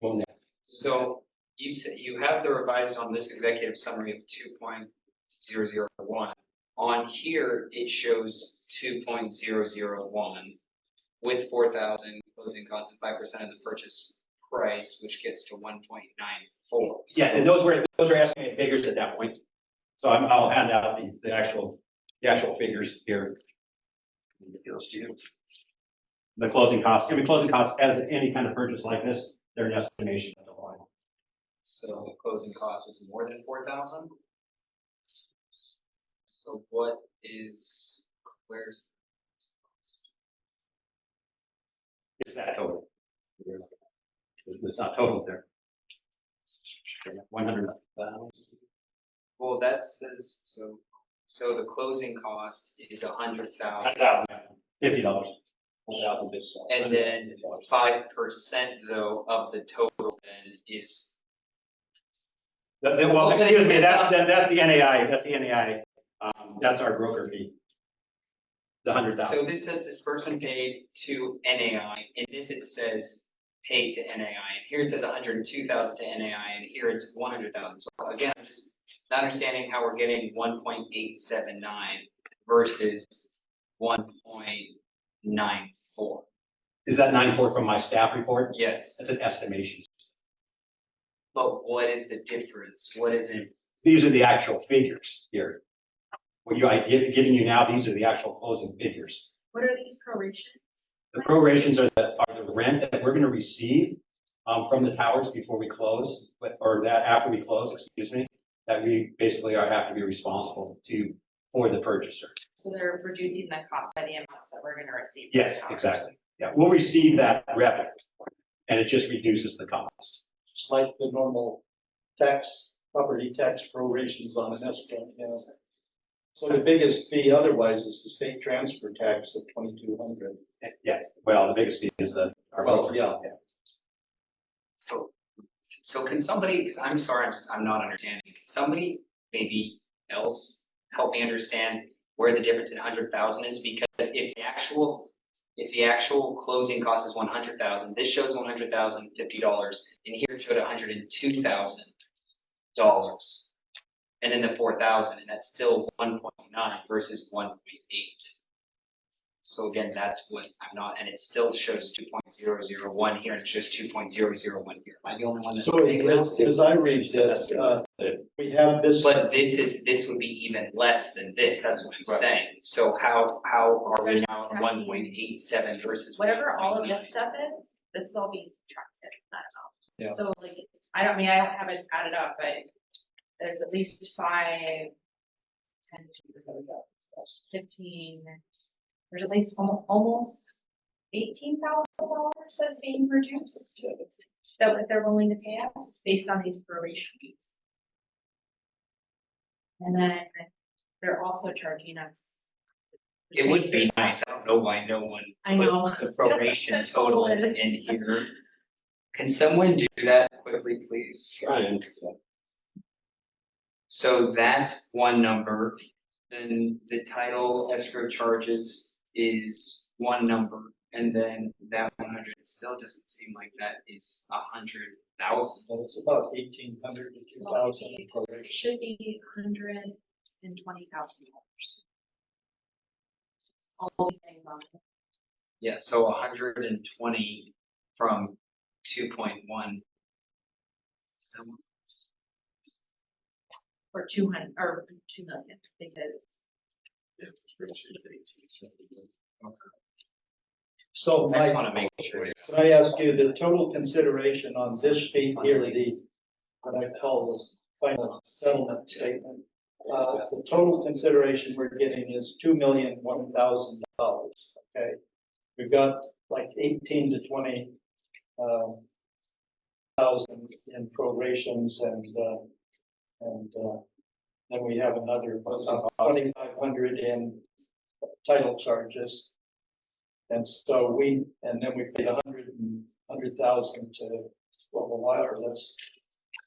will. So you said you have the revised on this executive summary of 2.001. On here, it shows 2.001 with 4,000 closing costs and 5% of the purchase price, which gets to 1.94. Yeah, and those were estimated figures at that point. So I'll hand out the actual figures here. Those to you. The closing costs. Closing costs as any kind of purchase like this, they're an estimation of the line. So the closing cost was more than 4,000. So where's? Is that total? It's not total there. 100,000. Well, that says so. So the closing cost is 100,000. $50. 1,000 bits. And then 5% though of the total then is. Well, excuse me. That's the NAI. That's the NAI. That's our broker fee. The 100,000. So this says disbursement paid to NAI, and this it says paid to NAI. And here it says 102,000 to NAI, and here it's 100,000. So again, I'm just not understanding how we're getting 1.879 versus 1.94. Is that 9.4 from my staff report? Yes, That's an estimation. but what is the difference? What is it? These are the actual figures here. What giving you now, these are the actual closing figures. What are these prorations? The prorations are the rent that we're gonna receive from the towers before we close, or that after we close, excuse me, that we basically have to be responsible for the purchaser. So they're reducing the cost by the amounts that we're gonna receive. Yes, exactly. Yeah, we'll receive that revenue and it just reduces the cost. Just like the normal tax, property tax prorations on an escrow, you know. So the biggest fee otherwise is the state transfer tax of 2,200. Yes, well, the biggest fee is our broker. Yeah. So can somebody, 'cause I'm sorry, I'm not understanding. Can somebody maybe else help me understand where the difference in 100,000 is? Because if the actual closing cost is 100,000, this shows $100,050, and here it showed $102,000. And then the 4,000, and that's still 1.9 versus 1.8. So again, that's what I'm not, and it still shows 2.001 here, and it shows 2.001 here. Am I the only one that's? So as I read this, we have this. But this would be even less than this, that's what I'm saying. So how are we now at 1.87 versus? Whatever all of 1.9? this stuff this is all being subtracted, I don't know. Yeah. So like, I don't have it added up, but there's at least 5, 10, 15, there's at least almost $18,000 that's being reduced. That they're willing to pay us based on these prorations. And then they're also charging us. It would be nice, I don't know why no one I know. put the proration total in here. Can someone do that quickly, please? Trying. So that's one number, then the title escrow charges is one number, and then that 100, it still doesn't seem like that is 100,000. Well, it's about 1,800 to 2,000 in It proration. should be $120,000. All these things on it. Yeah, so 120 from 2.1. Or 200, or 2 million, because. So I just Mike, want to make sure. can I ask you, the total consideration on this sheet here, what I call this final settlement statement, the total consideration we're getting is $2,001,000, okay? We've got like 18 to 20 thousand in prorations and then we have another 2,500 in title charges. And so and then we paid 100,000 to Global Wireless.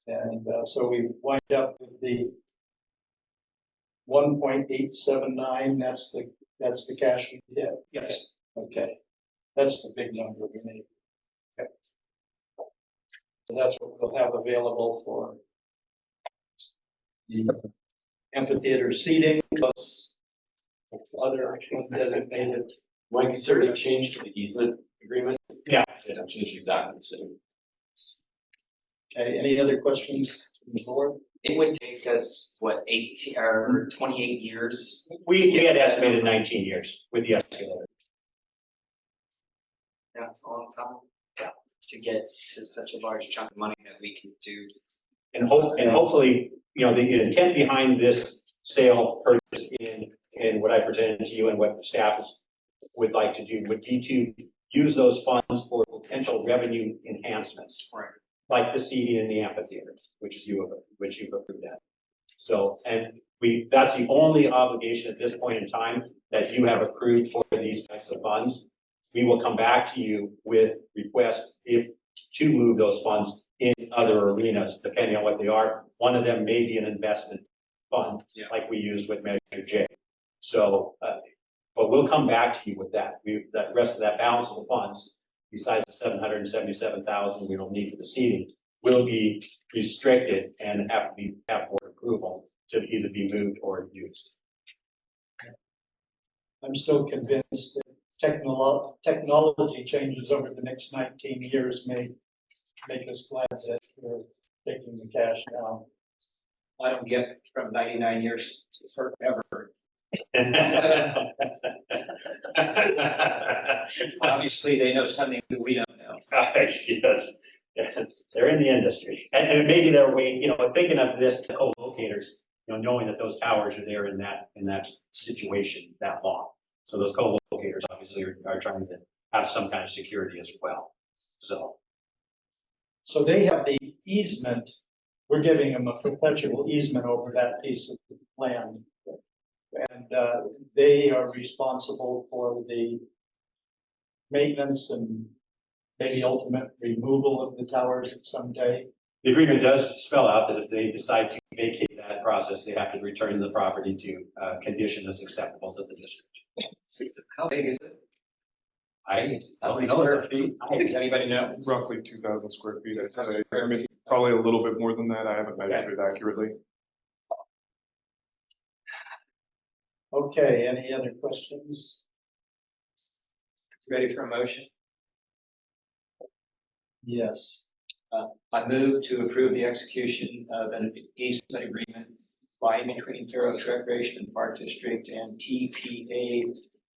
And so we wind up with the 1.879, that's the cash we get. Yes. Okay, that's the big number we need. Okay. So that's what we'll have available for the amphitheater seating, plus other designated. Mike, is there any change to the easement agreement? Yeah. It changed exactly the same. Okay, any other questions from the board? It would take us, what, 18 or 28 years? We had estimated 19 years with the escalator. Yeah, it's a long time. Yeah. To get to such a large chunk of money that we can do. And hopefully, the intent behind this sale purchase in what I presented to you and what the staff would like to do would be to use those funds for potential revenue enhancements. Right. Like the seating in the amphitheater, which you've approved that. So, and that's the only obligation at this point in time that you have approved for these types of funds. We will come back to you with requests to move those funds in other arenas, depending on what they are. One of them may be an investment fund, like we use with Measure J. So, but we'll come back to you with that. That rest of that balance of the funds, besides the 777,000 we don't need for the seating, will be restricted and have board approval to either be moved or used. I'm still convinced that technology changes over the next 19 years may make us glad that we're taking the cash now. I don't get from 99 years to forever. Obviously, they know something that we don't know. Yes, they're in the industry. And maybe they're thinking of this, the co-locators, knowing that those towers are there in that situation that long. So those co-locators obviously are trying to have some kind of security as well. So they have the easement, we're giving them a perpetual easement over that piece of land. And they are responsible for the maintenance and maybe ultimate removal of the towers someday. The agreement does spell out that if they decide to vacate that process, they have to return the property to condition that's acceptable to the district. How big is it? How many square feet? Does anybody know? Roughly 2,000 square feet, I'd say. I mean, probably a little bit more than that. I haven't measured it accurately. Okay, any other questions? Ready for a motion? Yes. I move to approve the execution of an easement agreement by and between Fair Oaks Recreation and Park District and TPA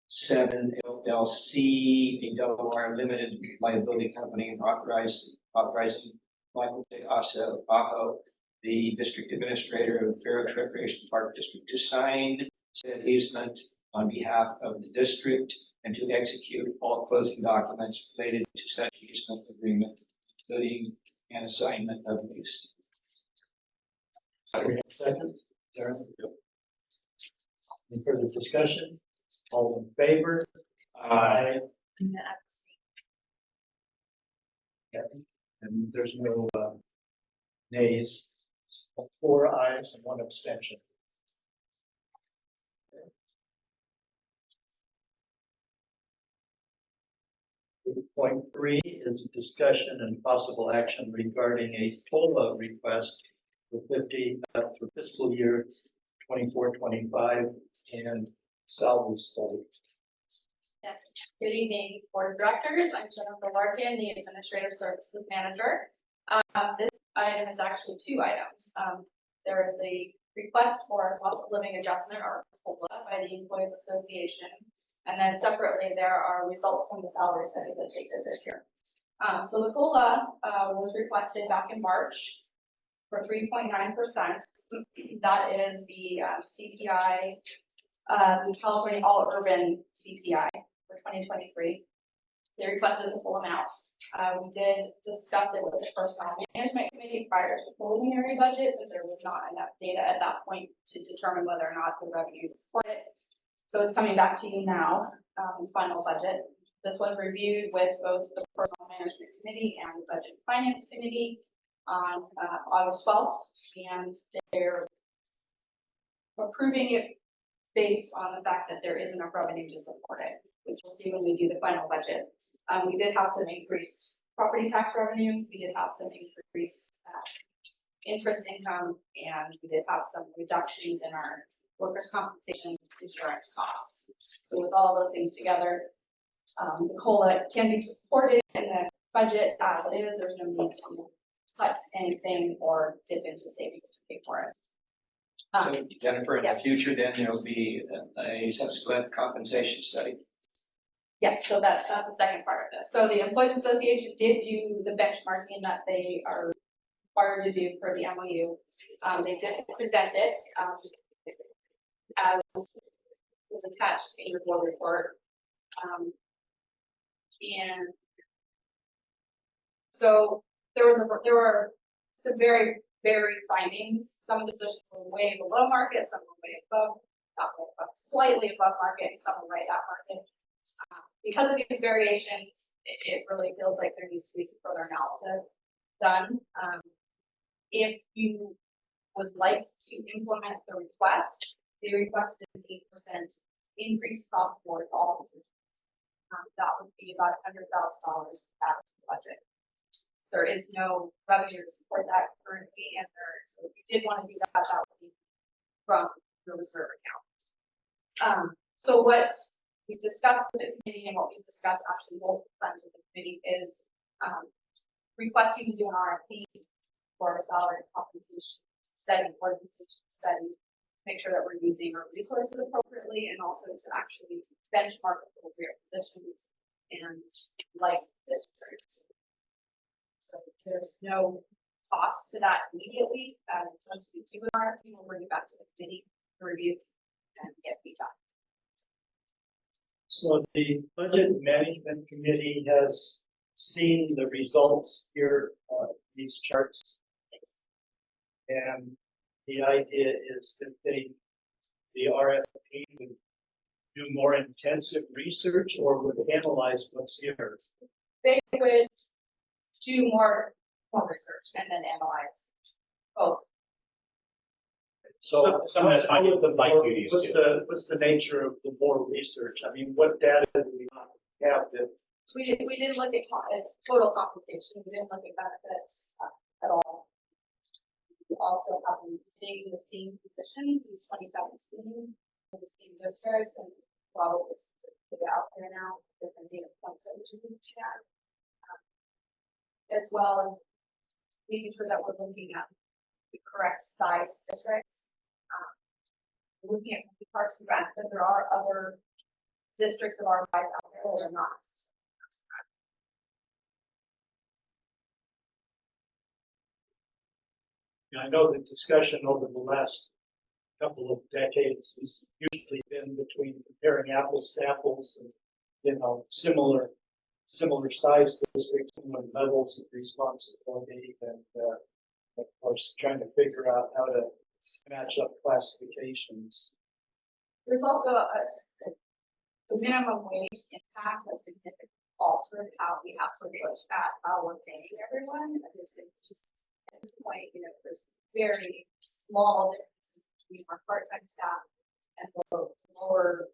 7 LLC, a Delaware limited liability company, authorizing Michael J. Aho, the district administrator of Fair Oaks Recreation Park District, to sign said easement on behalf of the district and to execute all closing documents related to such easement agreement, including an assignment of lease. Second, Darren? Any further discussion? All in favor? Aye. And there's no nays, 4 ayes and 1 abstention. Point 3 is discussion and possible action regarding a COLA request for fiscal year 24-25 and salary study. Yes, good evening, Board of Directors. I'm Jennifer Larkin, the Administrative Services Manager. This item is actually 2 items. There is a request for a cost of living adjustment, or COLA, by the Employees Association. And then separately, there are results from the salary study that they did this year. So the COLA was requested back in March for 3.9%. That is the CPI, the California All Urban CPI for 2023. They requested the full amount. We did discuss it with the Personnel Management Committee prior to the preliminary budget, but there was not enough data at that point to determine whether or not the revenue would support it. So it's coming back to you now, final budget. This was reviewed with both the Personnel Management Committee and the Budget and Finance Committee on August 12th, and they're approving it based on the fact that there is enough revenue to support it, which we'll see when we do the final budget. We did have some increased property tax revenue. We did have some increased interest income, and we did have some reductions in our workers' compensation insurance costs. So with all those things together, the COLA can be supported in the budget as is. There's no need to cut anything or dip into savings to pay for it. So Jennifer, in the future, then there will be a subsequent compensation study. Yes, so that's the second part of this. So the Employees Association did do the benchmarking that they are required to do for the MOU. They did present it as was attached in your board report. And so there were some very varied findings. Some of the positions were way below market, some were way above, slightly above market, and some were right at market. Because of these variations, it really feels like there needs to be some further analysis done. If you would like to implement the request, they requested an 8% increase across the board for all positions. That would be about $100,000 out of the budget. There is no revenue to support that currently, and so if you did want to do that, that would be from your reserve account. So what we've discussed with the committee and what we've discussed actually multiple times with the committee is, requesting to do an RFP for a salary compensation study, organization study, to make sure that we're using our resources appropriately and also to actually benchmark appropriate positions and like districts. So there's no cost to that immediately. Once we do an RFP, we'll bring it back to the committee to review and get feedback. So the Budget Management Committee has seen the results here, these charts. And the idea is that the RFP would do more intensive research or would analyze what's here. They would do more research and then analyze both. So Some of that's how would the light board- duties what's too. what's the nature of the more research? I mean, what data do we have that? We didn't look at total compensation. We didn't look at benefits at all. We also have been seeing the same positions since 2017 in the same districts, and while it's out there now, different data points that we should look at, as well as making sure that we're looking at the correct size districts. Looking at the Parks and Rec, but there are other districts of our size out there that are not. I know the discussion over the last couple of decades has usually been between comparing apples to apples and, similar size districts, similar levels of responsibility, and of course, trying to figure out how to match up classifications. There's also the minimum wage impact has significantly altered how we have to look at how we're paying everyone. There's just at this point, there's very small differences between our part-time staff and the lower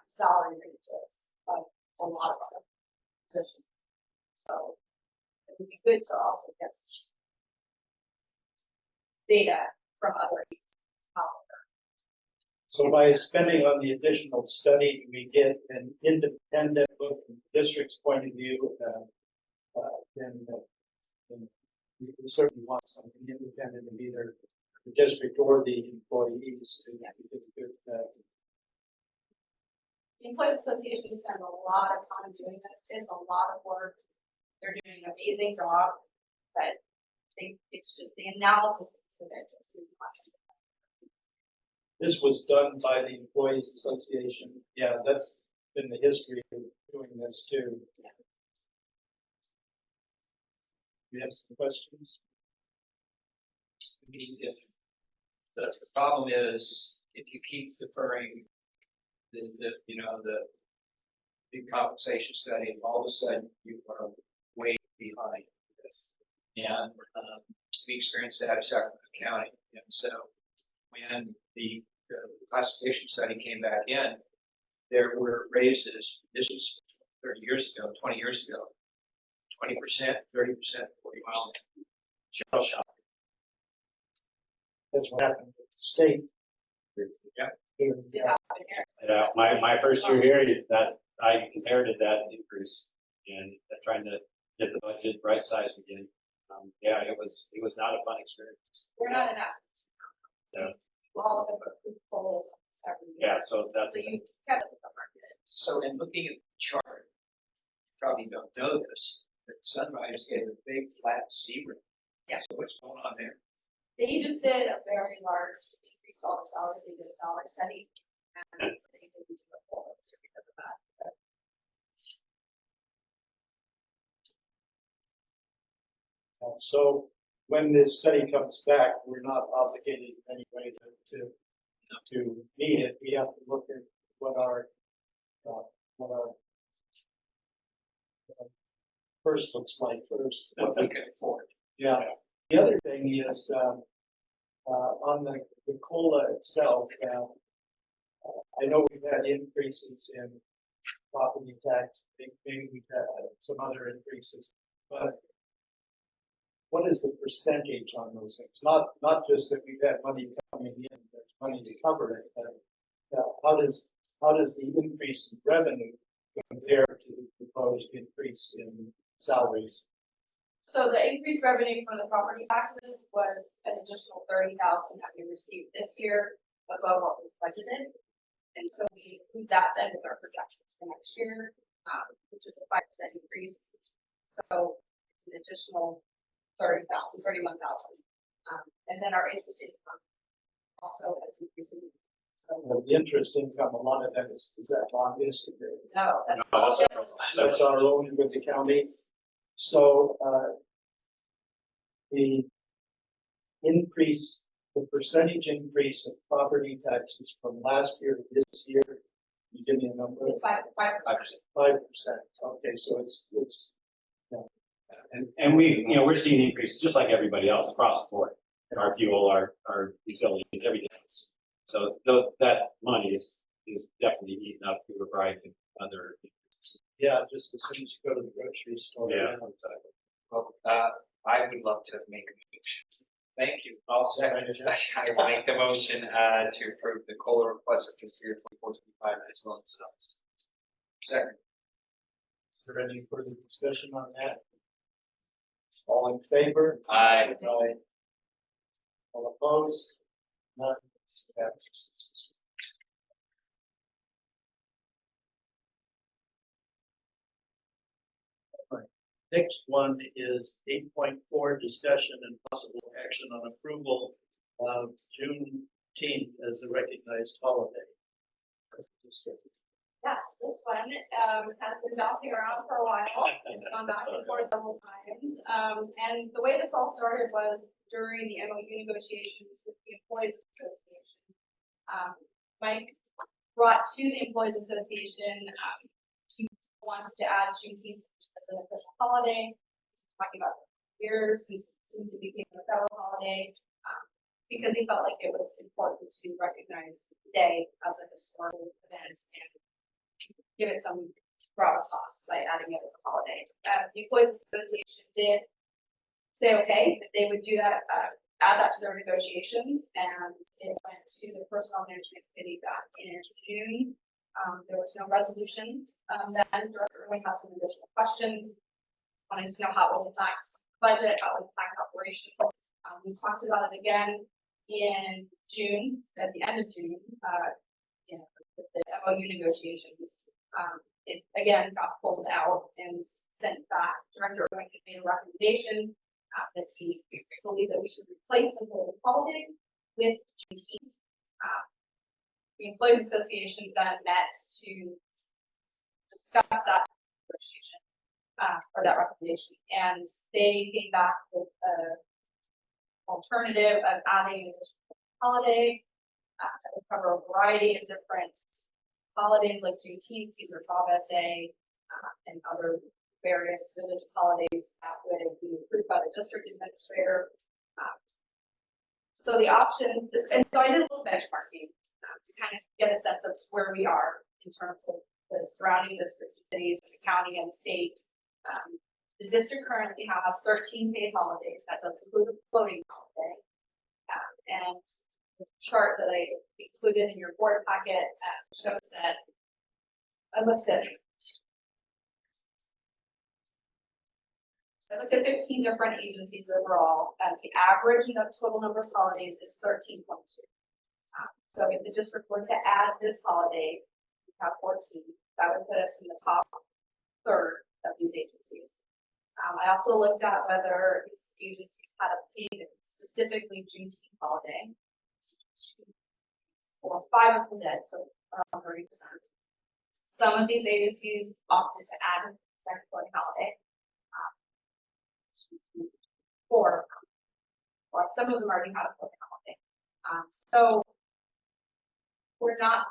salary ranges of a lot of other positions. So it would be good to also get data from other agencies. So by spending on the additional study, we get an independent look from the district's point of view. Then we certainly want something independent of either the district or the employees. The Employees Association spends a lot of time doing this. It's a lot of work. They're doing an amazing job, but it's just the analysis of it just is not. This was done by the Employees Association. Yeah, that's been the history of doing this too. Yeah. You have some questions? I mean, if the problem is, if you keep deferring the big compensation study, all of a sudden you are way behind this. And we experienced that at Sacramento County. And so when the classification study came back in, there were raises, this was 30 years ago, 20 years ago, 20%, 30%, 40%. Shell shock. That's what happened with the state. Yeah. Yeah, my first year here, that I inherited that increase and trying to get the budget right sized again. Yeah, it was not a fun experience. We're not enough. Yeah. All of them are goals every year. Yeah, so that's. So you kept it with the market. So in looking at the chart, you probably don't know this, but Sunrise gave a big flat C rate. Yeah. So what's going on there? They just did a very large increase all their salaries. They did a salary study, and they didn't do a full answer because of that. So when this study comes back, we're not obligated in any way to meet it. We have to look at what our first looks like first. What we can afford. Yeah. The other thing is, on the COLA itself, I know we've had increases in property tax, maybe we've had some other increases, but what is the percentage on those things? Not just that we've had money coming in, there's money to cover it, but how does how does the increase in revenue compare to the proposed increase in salaries? So the increased revenue from the property taxes was an additional 30,000 that we received this year above what was budgeted. And so we include that then with our projections for next year, which is a 5% increase. So it's an additional 30,000, 31,000. And then our interest income also is increasing. So The interest income, a lot of that is that bond is? no, that's No, all. That's our loan with the county. So, the increase, the percentage increase of property taxes from last year to this year, you give me a number? It's 5%. 5%. Okay, so it's, And we, we're seeing increases just like everybody else across the board. Our fuel, our utilities, everything else. So that money is definitely eaten up through a variety of other increases. yeah, just as soon as you go to the grocery store. Yeah. Exactly. Well, I would love to make a motion. Thank you. I'll second it. I will make the motion, to approve the COLA request for fiscal year 24-25 as well as subs. Second. Is there any further discussion on that? All in favor? Aye. Aye. All opposed? None. Passes. Next one is 8.4, discussion and possible action on approval of Juneteenth as a recognized holiday. Yes, this one, has been bouncing around for a while. It's gone back and forth several times. And the way this all started was during the MOU negotiations with the Employees Association. Mike brought to the Employees Association, he wanted to add Juneteenth as an official holiday. He's talking about years, he seemed to be making a federal holiday, because he felt like it was important to recognize the day as a historical event and give it some gravitas by adding it as a holiday. The Employees Association did say, okay, that they would do that, add that to their negotiations, and it went to the Personnel Management Committee back in June. There was no resolution. Then Director Irwin had some additional questions, wanting to know how it will impact budget, how it will impact operations. We talked about it again in June, at the end of June, with the MOU negotiations. It again got pulled out and sent back. Director Irwin had made a recommendation that he believed that we should replace the holy holiday with Juneteenth. The Employees Association then met to discuss that negotiation, or that recommendation, and they came back with an alternative of adding an additional holiday that would cover a variety of different holidays like Juneteenth, Caesar Chavez Day, and other various religious holidays that would be approved by the district administrator. So the options, and so I did a little benchmarking to kind of get a sense of where we are in terms of the surrounding districts and cities, the county and the state. The district currently has 13 paid holidays. That does include a floating holiday. And the chart that I included in your board packet shows that I looked at 15 different agencies overall, and the average total number of holidays is 13.2. So if the district were to add this holiday, we have 14. That would put us in the top third of these agencies. I also looked at whether these agencies had a paid specifically Juneteenth holiday. Well, 5 of them did, so around 30%. Some of these agencies opted to add a second floating holiday. 4, or some of them already had a floating holiday. So we're not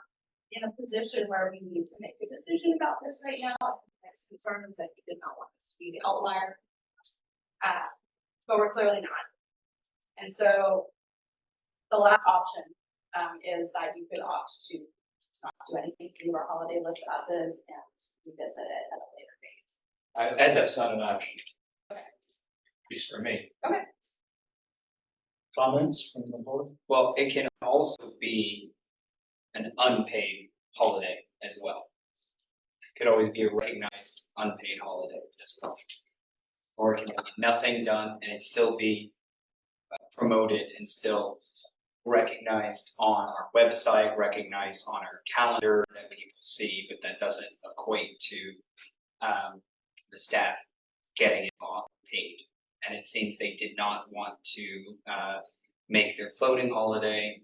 in a position where we need to make a decision about this right now. The next concern is that he did not want this to be the outlier, but we're clearly not. And so the last option is that you could opt to not do anything to our holiday list as is and revisit it at a later date. As that's not an option. Okay. At least for me. Okay. Comments from the board? Well, it can also be an unpaid holiday as well. Could always be a recognized unpaid holiday as well. Or it can be nothing done and it still be promoted and still recognized on our website, recognized on our calendar that people see, but that doesn't equate to the staff getting it off paid. And it seems they did not want to make their floating holiday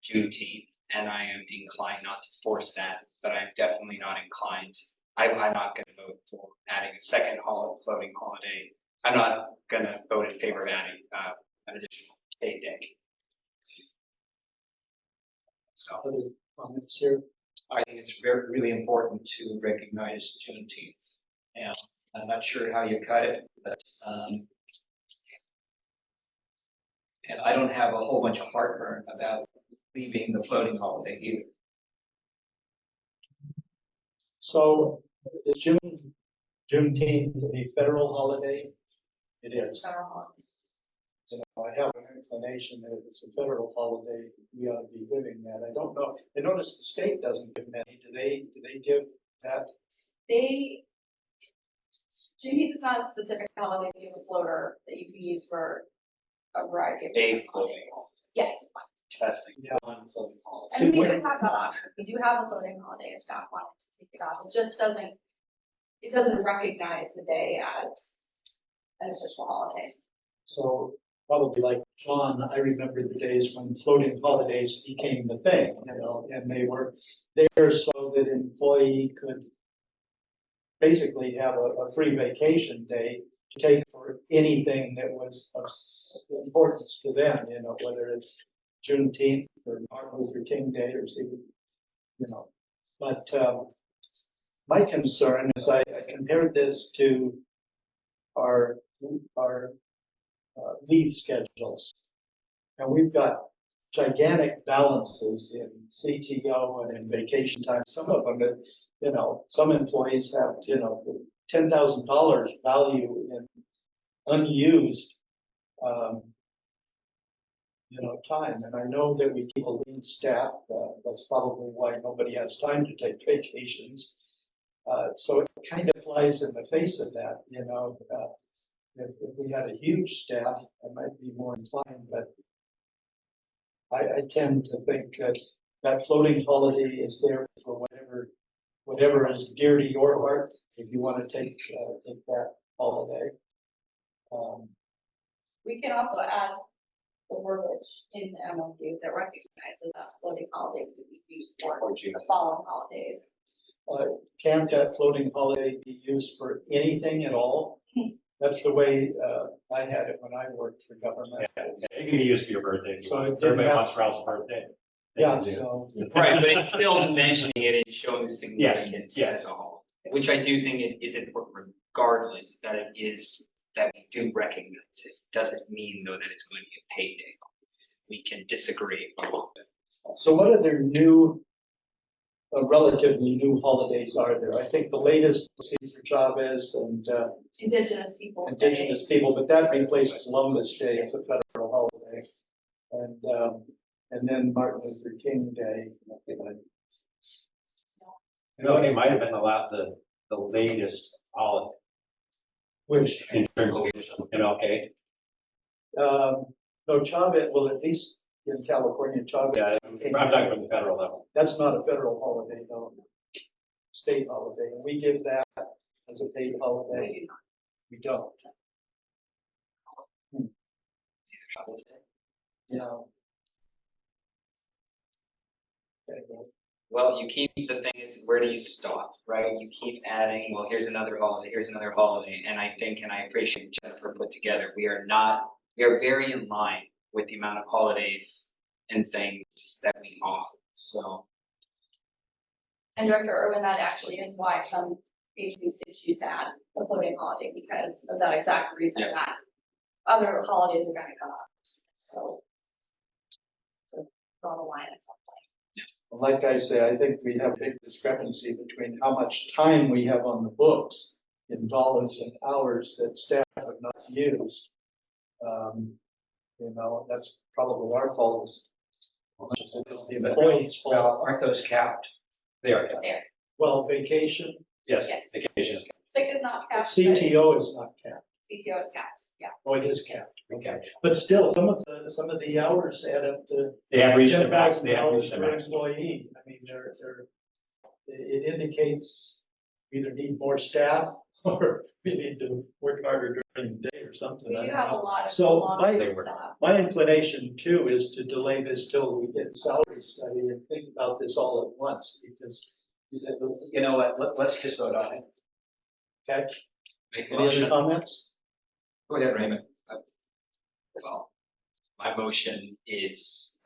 Juneteenth, and I am inclined not to force that, but I'm definitely not inclined. I'm not going to vote for adding a second floating holiday. I'm not going to vote in favor of adding an additional paid day. So Other comments here? I think it's really important to recognize Juneteenth. And I'm not sure how you cut it, but, and I don't have a whole bunch of heartburn about leaving the floating holiday either. So is Juneteenth a federal holiday? It is. So I have an inclination that if it's a federal holiday, we ought to be giving that. I don't know. I notice the state doesn't give many. Do they give that? Juneteenth is not a specific holiday, you have a floater that you can use for a variety of. a floating Yes, testing. Yeah. One floating holiday. and we do have that option, we do have a floating holiday if staff wanted to take it off, it just doesn't, it doesn't recognize the day as an official holiday. So probably like John, I remember the days when floating holidays became the thing, and they were there so that an employee could basically have a free vacation day to take for anything that was of importance to them, whether it's Juneteenth or Martin Luther King Day or something, But my concern is I compared this to our leave schedules. And we've got gigantic balances in CTO and in vacation time. Some of them, some employees have, $10,000 value in unused, time. And I know that we keep a lean staff. That's probably why nobody has time to take vacations. So it kind of flies in the face of that, if we had a huge staff, I might be more inclined, but I tend to think that floating holiday is there for whatever is dear to your heart, if you want to take that holiday. We can also add the verbiage in the MOU that recognizes that floating holiday to be used for the following holidays. Can't that floating holiday be used for anything at all? That's the way I had it when I worked for government. Yeah, it can be used for your birthday. So Everybody wants Ralph's birthday. Yeah, so. Right, but it's still mentioning it and showing the significance Yes. as a whole, which I do think it is important regardless that it is, that we do recognize it. Doesn't mean though that it's going to be a paid day. We can disagree a little bit. So what other relatively new holidays are there? I think the latest was Cesar Chavez and Indigenous people. Indigenous people, but that replaced Columbus Day as a federal holiday. And then Martin Luther King Day. It might have been the latest holiday. Which? In terms of MLK. No, Chavez, well, at least in California, Chavez. Yeah, I'm talking from the federal level. That's not a federal holiday, though. State holiday, and we give that as a paid holiday. We don't. Yeah. Okay, well, Well, you keep, the thing is, where do you stop, right? You keep adding, well, here's another holiday, and I think, and I appreciate Jennifer put together, we are very in line with the amount of holidays and things that we offer, so. And Director Irwin, that actually is why some agencies did choose to add the floating holiday, because of that exact reason that other holidays are gonna come up, so. To draw the line at some point. Yes. like I say, I think we have a big discrepancy between how much time we have on the books in dollars and hours that staff have not used. That's probably our fault as much as it is the employee's fault. Well, aren't those capped? They are capped. There. Well, vacation, Yes, Yes. vacation is capped. Sick is not capped. but CTO is not capped. CTO is capped, yeah. Oh, it is capped, okay. But still, some of the hours add up to. They have reached their $10,000 max, they have reached their per max. employee. I mean, it indicates we either need more staff or we need to work harder during the day or something. We I do don't have a know. lot of So long-term staff. my inclination too is to delay this till we get the salary study and think about this all at once, because, You know what, let's just vote on it. okay? Make a Any other motion. comments? Go ahead, Raymond. Well, my motion is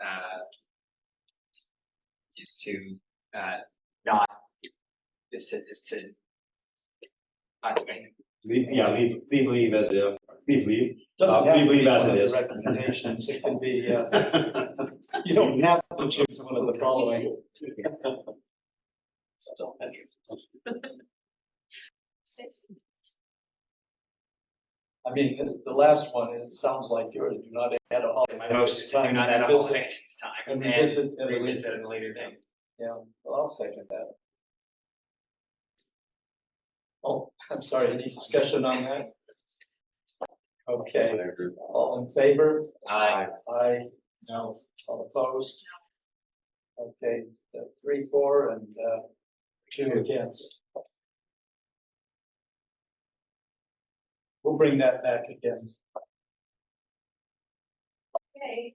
to, not, is to, Leave as a, leave. Doesn't have to Leave be as one it of is. the recommendations. It can be, you don't have to choose one of the following. I mean, the last one, it sounds like yours, do not add a holiday. my motion is to do not add a holiday at this time. And revisit at a later- revisit at a later date. Yeah, well, I'll second that. Oh, I'm sorry, any discussion on that? Okay, all in favor? Aye. Aye. No. All opposed? Okay, 3, 4, and 2 against. We'll bring that back again. Okay.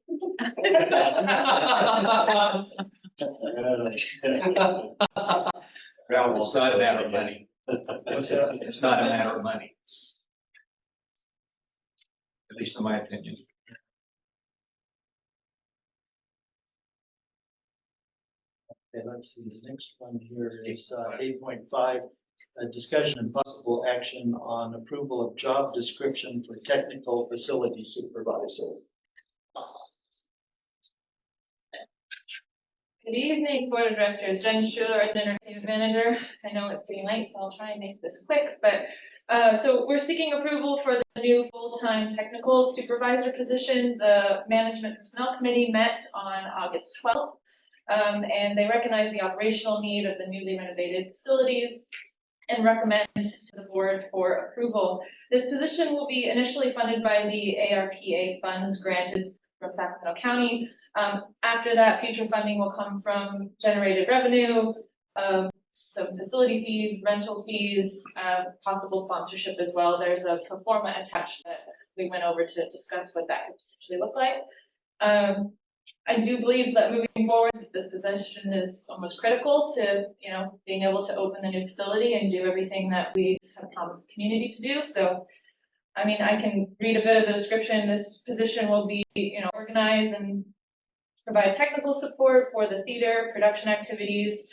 Well, it's not a matter of money. What's that? It's not a matter of money. At least in my opinion. Okay, let's see, the next one here is 8.5, a discussion and possible action on approval of job description for technical facility supervisor. Good evening, Board of Directors. Jen Schuler, as Entertainment Manager. I know it's getting late, so I'll try and make this quick, but so we're seeking approval for the new full-time technical supervisor position. The Management Personnel Committee met on August 12th, and they recognize the operational need of the newly renovated facilities and recommend to the board for approval. This position will be initially funded by the ARPA funds granted from Sacramento County. After that, future funding will come from generated revenue, some facility fees, rental fees, possible sponsorship as well. There's a pro forma attached that we went over to discuss what that could potentially look like. I do believe that moving forward, this position is almost critical to, being able to open the new facility and do everything that we have promised the community to do. So, I mean, I can read a bit of the description. This position will be, organize and provide technical support for the theater, production activities,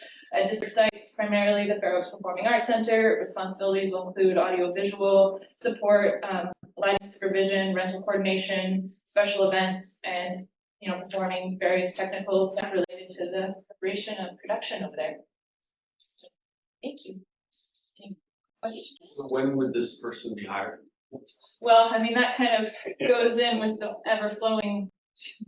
district sites, primarily the Fair Oaks Performing Arts Center. Responsibilities will include audio-visual support, lighting supervision, rental coordination, special events, and performing various technical stuff related to the preparation and production over there. So, thank you. Any questions? When would this person be hired? Well, I mean, that kind of goes in with the ever-flowing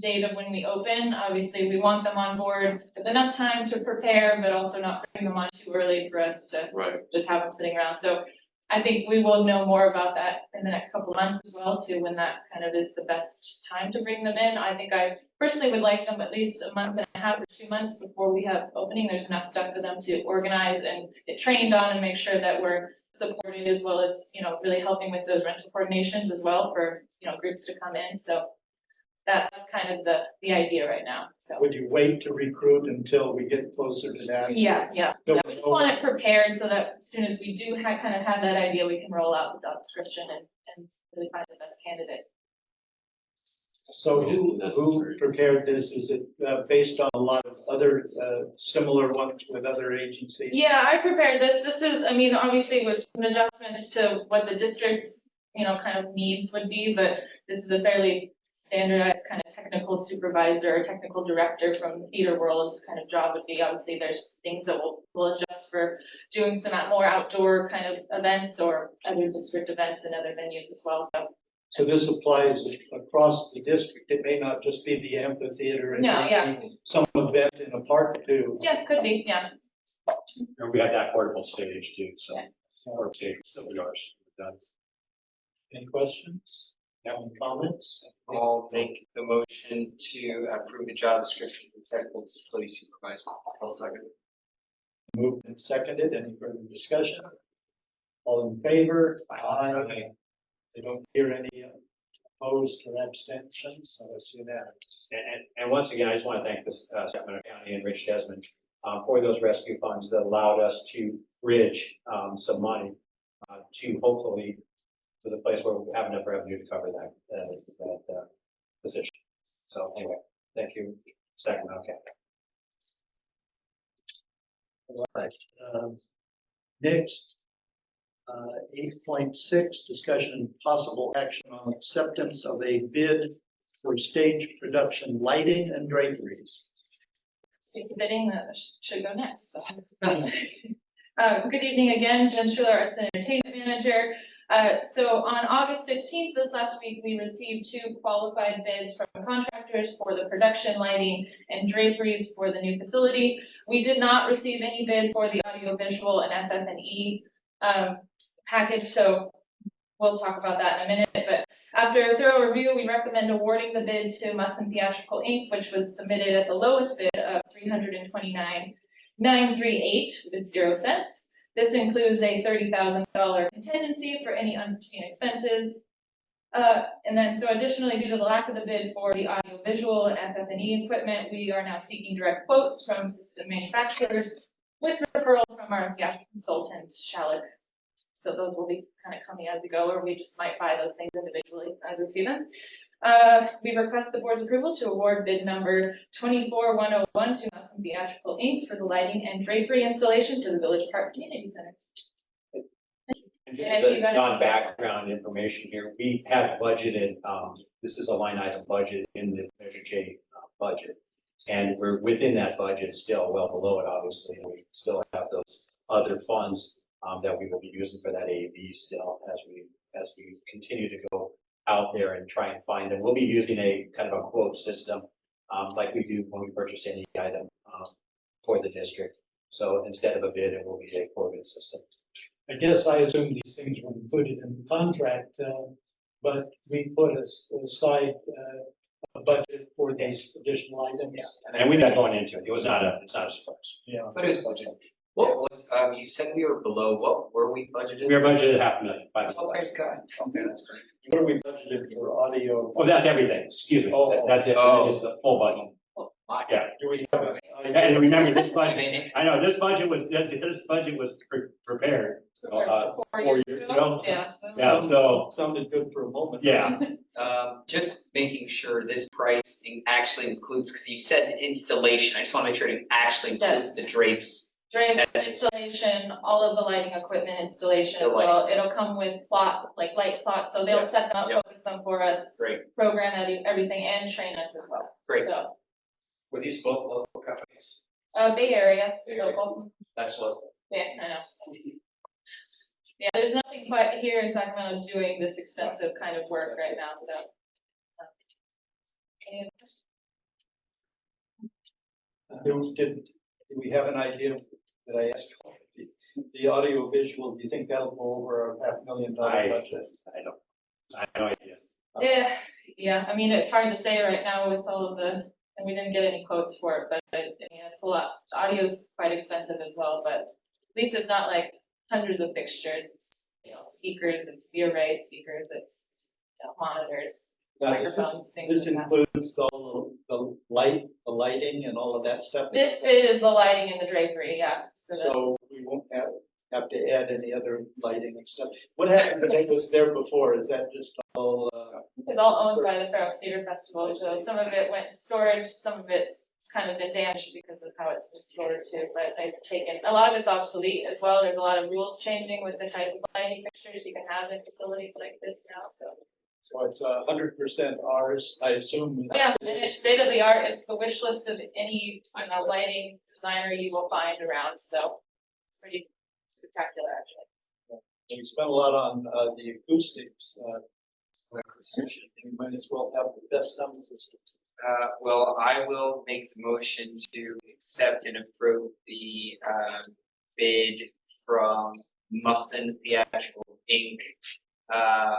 date of when we open. Obviously, we want them on board with enough time to prepare, but also not bring them on too early for us to just have them sitting around. So I think we will know more about that in the next couple of months as well, too, when that kind of is the best time to bring them in. I think I personally would like them at least a month and a half or 2 months before we have opening. There's enough stuff for them to organize and get trained on and make sure that we're supported, as well as, really helping with those rental coordinations as well for, groups to come in. So that's kind of the idea right now. So Would you wait to recruit until we get closer to that? yeah. No, We just want it prepared so that as soon as we do kind of have that idea, we can roll out the job description and really find the best candidate. So who prepared this? Is it based on a lot of other similar ones with other agencies? Yeah, I prepared this. This is, I mean, obviously with some adjustments to what the district's, kind of needs would be, but this is a fairly standardized kind of technical supervisor or technical director from the theater world's kind of job would be. Obviously, there's things that we'll adjust for doing some more outdoor kind of events or other district events and other venues as well. So this applies across the district. It may not just be the amphitheater. It No, may yeah. be some event in a park too. Yeah, could be, yeah. And we have that portable stage too, so, or stage, still be ours. Done. Any questions? Any comments? I'll make the motion to approve the job description for technical facility supervisor. I'll second. Moved and seconded. Any further discussion? All in favor? Aye. I don't hear any opposed or abstentions, so it's unanimous. And once again, I just want to thank this, Sacramento County and Rich Desmond, for those rescue funds that allowed us to bridge, some money, to hopefully to the place where we have enough revenue to cover that position. So anyway, thank you, Sacramento County. All right. Next, 8.6, discussion and possible action on acceptance of a bid for stage production lighting and draperies. State's bidding that should go next. So. Good evening again, Jen Schuler, Arts and Entertainment Manager. So on August 15th, this last week, we received 2 qualified bids from contractors for the production lighting and draperies for the new facility. We did not receive any bids for the audiovisual and FF&E package, so we'll talk about that in a minute. But after a thorough review, we recommend awarding the bid to Musson Theatrical Inc., which was submitted at the lowest bid of $329,938 with 0 cents. This includes a $30,000 contingency for any unforeseen expenses. And then, so additionally, due to the lack of the bid for the audiovisual and FF&E equipment, we are now seeking direct quotes from system manufacturers with referral from our theatrical consultant, Shallot. So those will be kind of coming as we go, or we just might buy those things individually as we see them. We request the board's approval to award bid number 24101 to Musson Theatrical Inc. for the lighting and drapery installation to the Village Park Community Center. And just a non-background information here, we have budgeted, this is a line item budget in the Measure J budget. And we're within that budget, still well below it, obviously. And we still have those other funds that we will be using for that AV still as we continue to go out there and try and find them. We'll be using a kind of a quote system like we do when we purchase any item for the district. So instead of a bid, it will be a quoted system. I guess I assume these things were included in the contract, but we put aside a budget for these additional items. Yeah. And we're not going into it. It's not a surprise. Yeah. What is budget? What was, you said we were below, what were we budgeted? We are budgeted $500,000. Oh, praise God. Okay, that's great. What are we budgeted for audio? Oh, that's everything. Excuse me. That's it. Oh. That is the full budget. Yeah. Do we have And remember, this budget, I know this budget was prepared 4 years ago. Yeah, so. Sounded good for a moment. Yeah. Just making sure this pricing actually includes, because you said installation, I just want to make sure it actually includes the drapes. Drapes installation, all of the lighting equipment installation So as well. It'll come with plot, like light plots, so they'll set them up, focus them for us, Great, program everything, and train us as well. great. So, Were these both local companies? Bay Area, Bay Area. local. That's local. Yeah, I know. Yeah, there's nothing quite here in Sacramento doing this extensive kind of work right now, so. Any other questions? Do we have an idea that I asked? The audio visual, do you think that'll go over our $500,000 budget? I have no idea. Yeah, I mean, it's hard to say right now with all of the, and we didn't get any quotes for it, but I mean, it's a lot. The audio is quite expensive as well, but at least it's not like hundreds of fixtures. It's, speakers, it's the array speakers, it's monitors, microphones, things This like that. includes the lighting and all of that stuff? This bit is the lighting and the drapery, yeah. So we won't have to add any other lighting and stuff. What happened when it was there before? Is that just all? It's all owned by the Fair Oaks Theater Festival, so some of it went to storage, some of it's kind of been damaged because of how it's been stored too, but they've taken, a lot of it's obsolete as well. There's a lot of rules changing with the type of lighting fixtures you can have in facilities like this now, so. So it's 100% ours, I assume. Yeah, and it's state of the art. It's the wish list of any lighting designer you will find around. So it's pretty spectacular, actually. We spent a lot on the acoustics. You might as well have the best sound system. Well, I will make the motion to accept and approve the, bid from Musson Theatrical Inc. The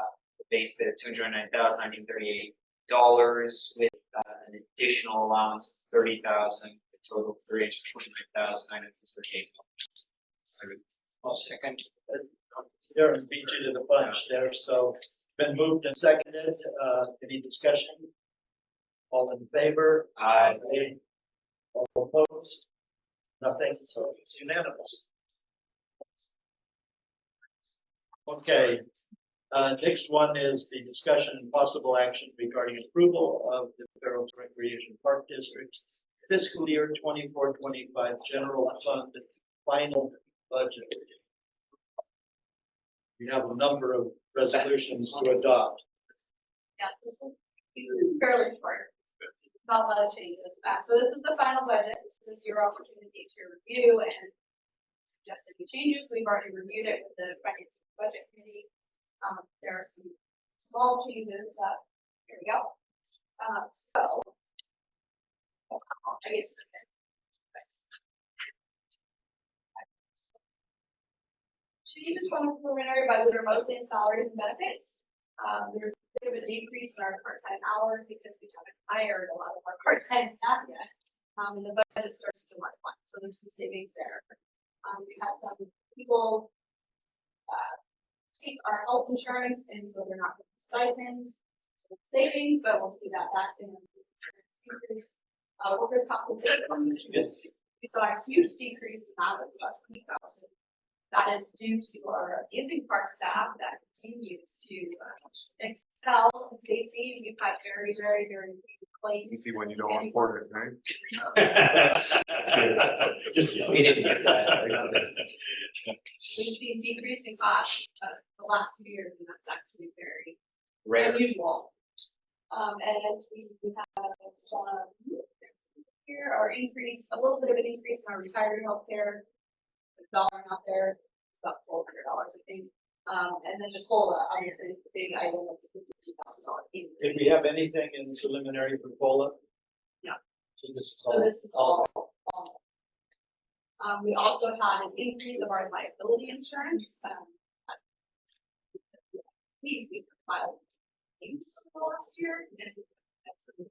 base bid of $209,938 with, an additional allowance of $30,000, the total $329,938. I'll second. Darren beat you to the punch there, so been moved and seconded. Any discussion? All in favor? Aye. All opposed? Nothing, so it's unanimous. Okay, next one is the discussion and possible action regarding approval of the Fair Oaks Recreation Park District's fiscal year 24-25 general fund final budget. We have a number of resolutions to adopt. Yeah, this will be fairly short. Not a lot of changes. So this is the final budget. This is your opportunity to review and suggest any changes. We've already reviewed it with the Finance and Budget Committee. There are some small changes. Here we go. So I get to the end. Changes from the preliminary budget are mostly in salaries and benefits. There's a bit of a decrease in our part-time hours because we haven't hired a lot of our part-time staff yet. And the budget starts July 1, so there's some savings there. We had some people take our health insurance, and so they're not getting stipend. So savings, but we'll see that back in pieces. Workers' compensation. Yes. We saw a huge decrease in that. It's about 20,000. That is due to our amusing park staff that continues to excel in safety. We've had very, very, very clean. Easy when you don't report it, right? Just, we didn't get that. We've seen decrease in costs the last few years, and that's actually very Rare. unusual. And we have some here, our increase, a little bit of an increase in our retiree health care. Dollar out there, it's about $400, I think. And then the COLA, obviously, is the big item, that's a $52,000 increase. Did we have anything in preliminary for COLA? No. So this is So all. this is all. We also had an increase of our liability insurance. We filed claims last year, and we had some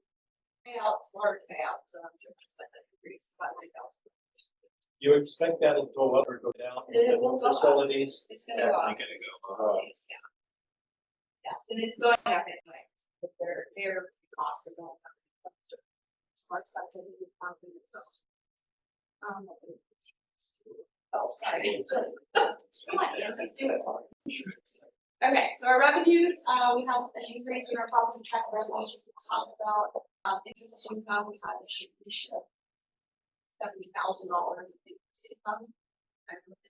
payouts, large payouts, so I'm sure that's what that increased by $9,000. You expect that to go up or go down in It will the go up. facilities? It's gonna go up. Yeah. Yes, and it's going up anyway, but their costs are going up. More expensive than the company itself. Oh, sorry. Come on, Ian, just do it. Okay, so our revenues, we have an increase in our property tax revenues. We'll talk about, interest income, we had a increase of $70,000 income.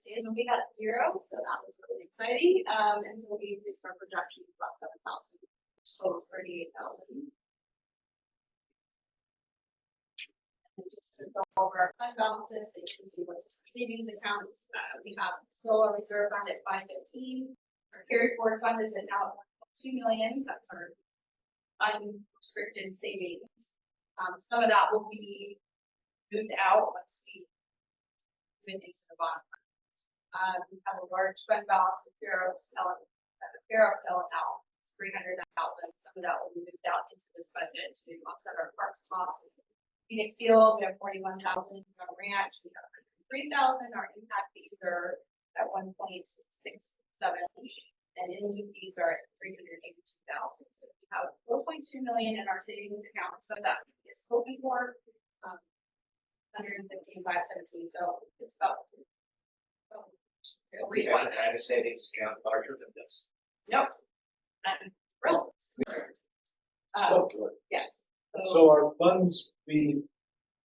Days when we had 0, so that was really exciting. And so we increased our projection to about 7,000, which totals 38,000. And just to go over our fund balances, so you can see what's in savings accounts. We have still a reserve fund at 515. Our carry forward fund is at now $2 million. That's our unrestricted savings. Some of that will be moved out once we move into the bottom line. We have a large fund balance of Fair Oaks LNL. It's $300,000. Some of that will be moved out into this budget to offset our parks costs. Phoenix Field, we have $41,000. We have a ranch, we have $3,000. Our impact fees are at 1.67, and in fees are at $382,000. So we have $4.2 million in our savings account. So that is hoping for. 115,517, so it's about. We haven't had a savings account larger than this. Nope. I'm thrilled. Yes. So our funds, we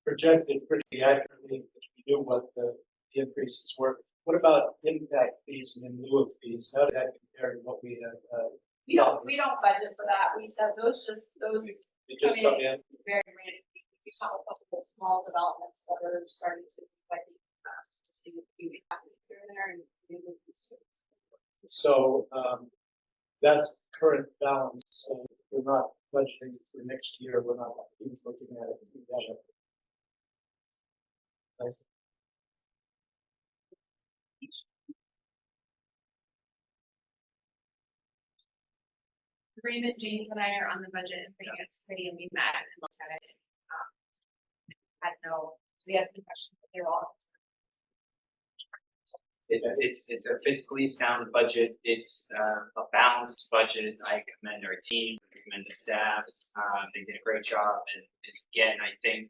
projected pretty accurately, because we knew what the increases were. What about impact fees and in lieu of fees? How did that compare to what we had? We don't budget for that. Those They just come in. very random. We have a couple of small developments that are starting to see what we have here and there, and So that's current balance. we're not budgeting for next year, we're not looking at it together. Raymond, James and I are on the budget and finance committee and we met and looked at it. We had some questions, but they were all. It's a fiscally sound budget. It's a balanced budget. I commend our team, I commend the staff. They did a great job. And again, I think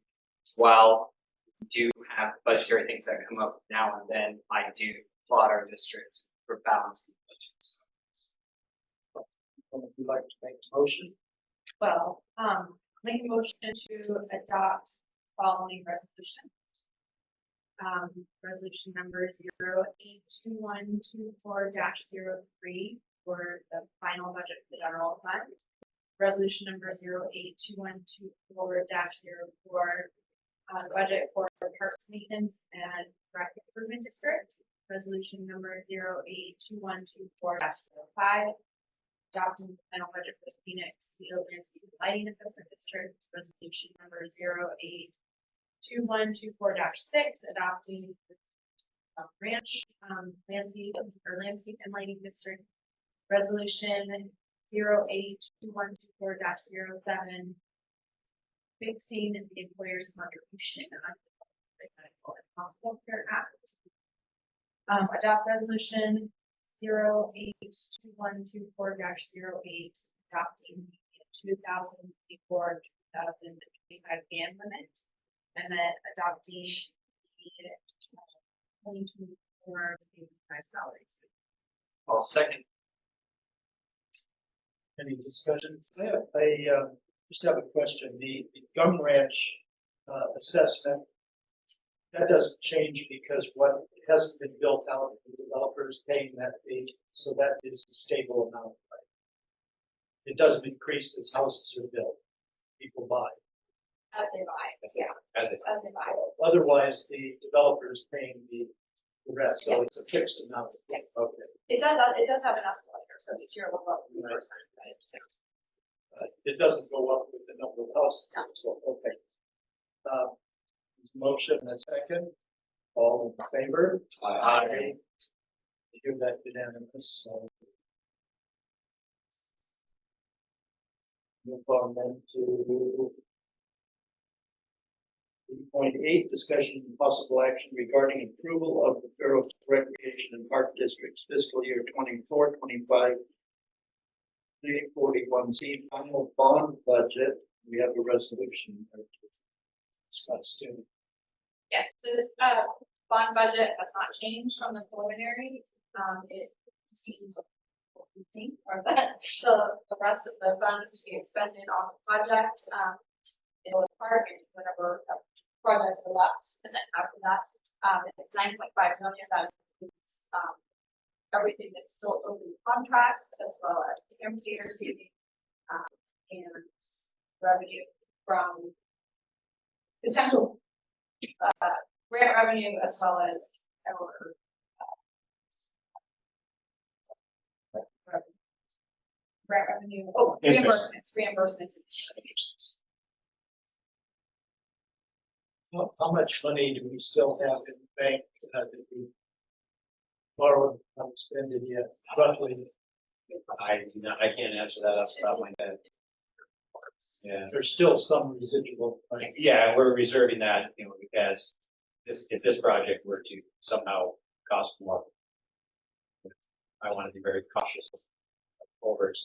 while we do have budgetary things that come up now and then, I do applaud our district for balancing budgets. Would you like to make a motion? Well, make a motion to adopt following resolutions. Resolution number 082124-03 for the final budget for the general fund. Resolution number 082124-04, budget for parks maintenance and rec improvement district. Resolution number 082124-05, adopting the final budget for the Phoenix Field Landscape and Lighting Assessment District. Resolution number 082124-6, adopting ranch landscape and lighting district. Resolution 082124-07, fixing the employer's contribution on the Medical and Hospital Care Act. Adopt resolution 082124-08, adopting the 2024-2025 ban limit, and then adopting the 2024-2025 salaries. I'll second. Any discussions? I just have a question. The Gum Ranch assessment, that doesn't change because what hasn't been built out, the developers paying that fee, so that is a stable amount, right? It doesn't increase as houses are built, people buy. As they buy, yeah, As as they buy. Otherwise, the developer is paying the rest, so it's a fixed amount. Yes. Okay. It does have an escalator, so each year will go up 3%, right? It doesn't go up with the number of houses, so, okay. Motion and a second, all in favor? Aye. You do that unanimous, so. Move on then to 8.8, discussion and possible action regarding approval of the Fair Oaks Recreation and Park District's fiscal year 24-25 341C final bond budget. We have a resolution to discuss too. Yes, this bond budget has not changed from the preliminary. It contains what we think are the rest of the funds to be expended on the project. In the park and whatever projects are left, and then after that, it's 9.5 million. That includes everything that's still open contracts, as well as the amphitheater seating and revenue from potential grant revenue, as well as our grant revenue. Oh, Interest. reimbursements. And interest. How much money do we still have in the bank that we borrowed, not expended yet, roughly? I can't answer that off the top of my head. Yeah. There's still some residual. Right? Yeah, we're reserving that, because if this project were to somehow cost more, I want to be very cautious over it.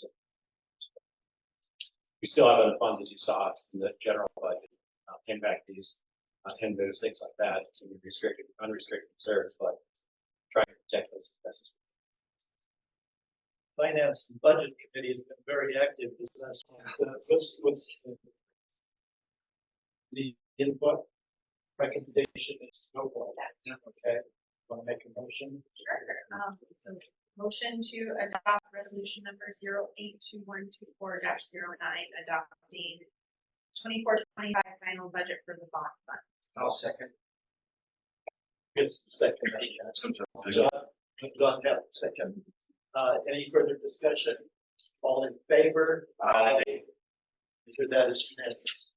We still have other funds, as you saw, in the general budget, impact fees, and those things like that, to be restricted, unrestricted reserves, but trying to protect those as Finance and Budget Committee has been very active this last month. What's the input recommendation is no vote. Okay, want to make a motion? Sure. So motion to adopt resolution number 082124-09, adopting 24-25 final budget for the bond fund. I'll second. It's the second. John, have the second. Any further discussion? All in favor? Aye. That is unanimous.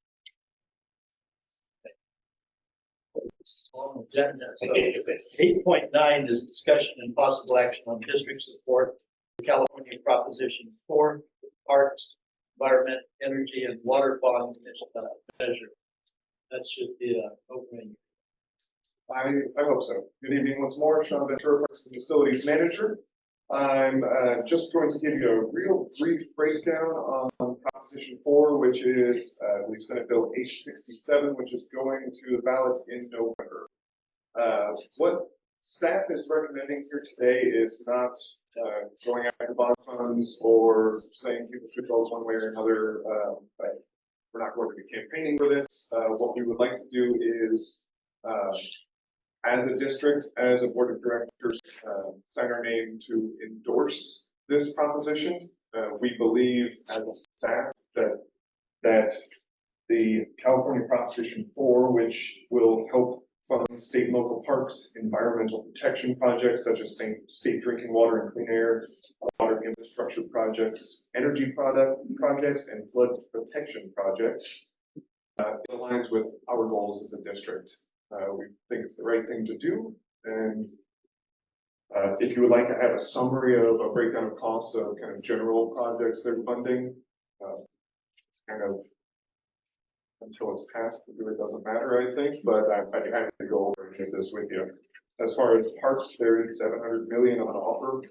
On the agenda, so 8.9 is discussion and possible action on district support for California Proposition 4, Parks, Environment, Energy, and Water Bond measure. That should be an opening. I hope so. Good evening once more, Sean Ventura, Parks and Facilities Manager. I'm just going to give you a real brief breakdown on Proposition 4, which is, I believe, Senate Bill H67, which is going to the ballot in November. What staff is recommending here today is not going after bond funds or saying people should vote one way or another. We're not going to be campaigning for this. What we would like to do is as a district, as a board of directors, sign our name to endorse this proposition. We believe as a staff that the California Proposition 4, which will help fund state and local parks, environmental protection projects such as state drinking water and clean air, water infrastructure projects, energy projects, and flood protection projects. It aligns with our goals as a district. We think it's the right thing to do, and if you would like to have a summary of a breakdown of costs of kind of general projects they're funding, it's kind of until it's passed, it really doesn't matter, I think, but I'd be happy to go over and get this with you. As far as parks, there is $700 million on offer.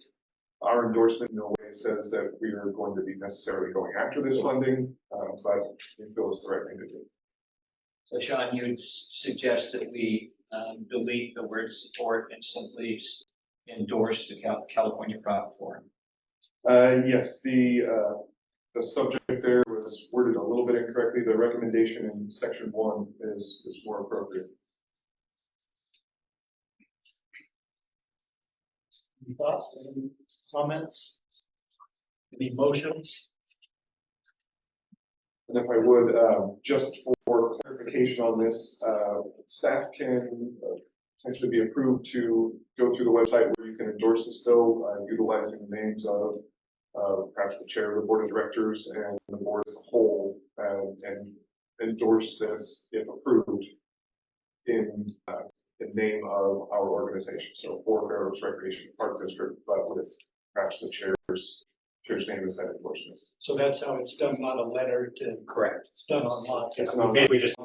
Our endorsement in no way says that we are going to be necessarily going after this funding, but we feel it's the right thing to do. So Sean, you would suggest that we delete the word support and simply endorse the California Prop 4? Yes, the subject there was worded a little bit incorrectly. The recommendation in section 1 is more appropriate. Any thoughts, any comments, any motions? And if I would, just for clarification on this, staff can potentially be approved to go through the website where you can endorse this bill, utilizing the names of perhaps the chair of the board of directors and the board as a whole, and endorse this if approved in the name of our organization. So for Fair Oaks Recreation Park District, but with perhaps the chair's name as that endorsement. So that's how it's done, not a letter to. Correct. It's done online. It's not, we just,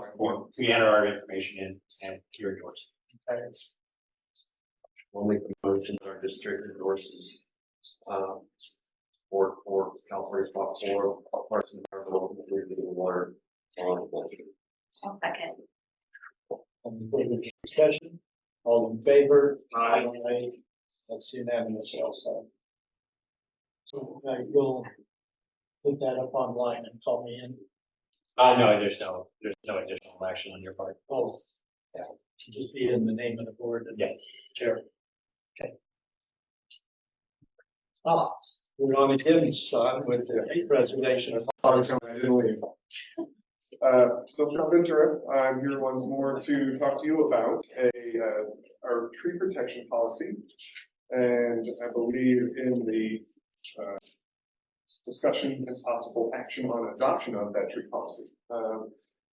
we enter our information in and you're yours. Okay. We'll make the motion that our district endorses, for California Prop 4, parks and environmental, drinking water, on budget. I'll second. Any further discussion? All in favor? Aye. That's unanimous also. So you'll put that up online and call me in. No, there's no additional action on your part. Oh, yeah, to just be in the name of the board and chair. Okay. We're on again, Sean, with the hate resignation. I didn't leave. Still Sean Ventura. I'm here once more to talk to you about our tree protection policy. And I believe in the discussion and possible action on adoption of that tree policy.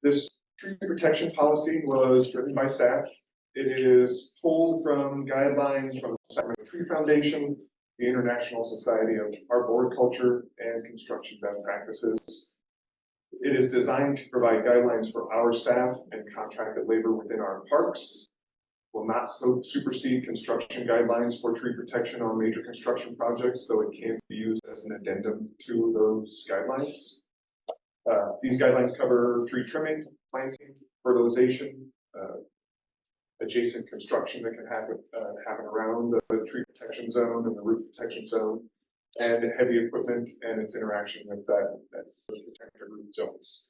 This tree protection policy was written by staff. It is pulled from guidelines from the Sacramento Tree Foundation, the International Society of Arboriculture and Construction Best Practices. It is designed to provide guidelines for our staff and contracted labor within our parks. Will not supersede construction guidelines for tree protection on major construction projects, though it can be used as an addendum to those guidelines. These guidelines cover tree trimming, planting, fertilization, adjacent construction that can happen around the tree protection zone and the root protection zone, and heavy equipment and its interaction with those protected root zones.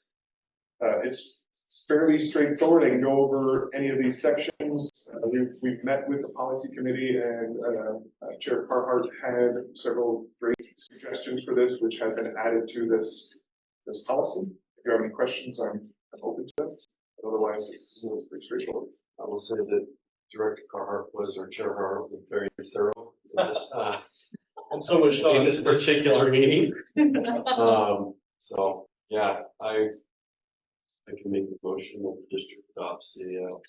It's fairly straightforward. I can go over any of these sections. We've met with the policy committee, and Chair Carhart had several great suggestions for this, which have been added to this policy. If you have any questions, I'm open to them. Otherwise, it's pretty straightforward. I will say that Director Carhart was, or Chair Carhart was very thorough. And so was Sean. in this particular meeting. So, yeah, I can make the motion that the district adopts the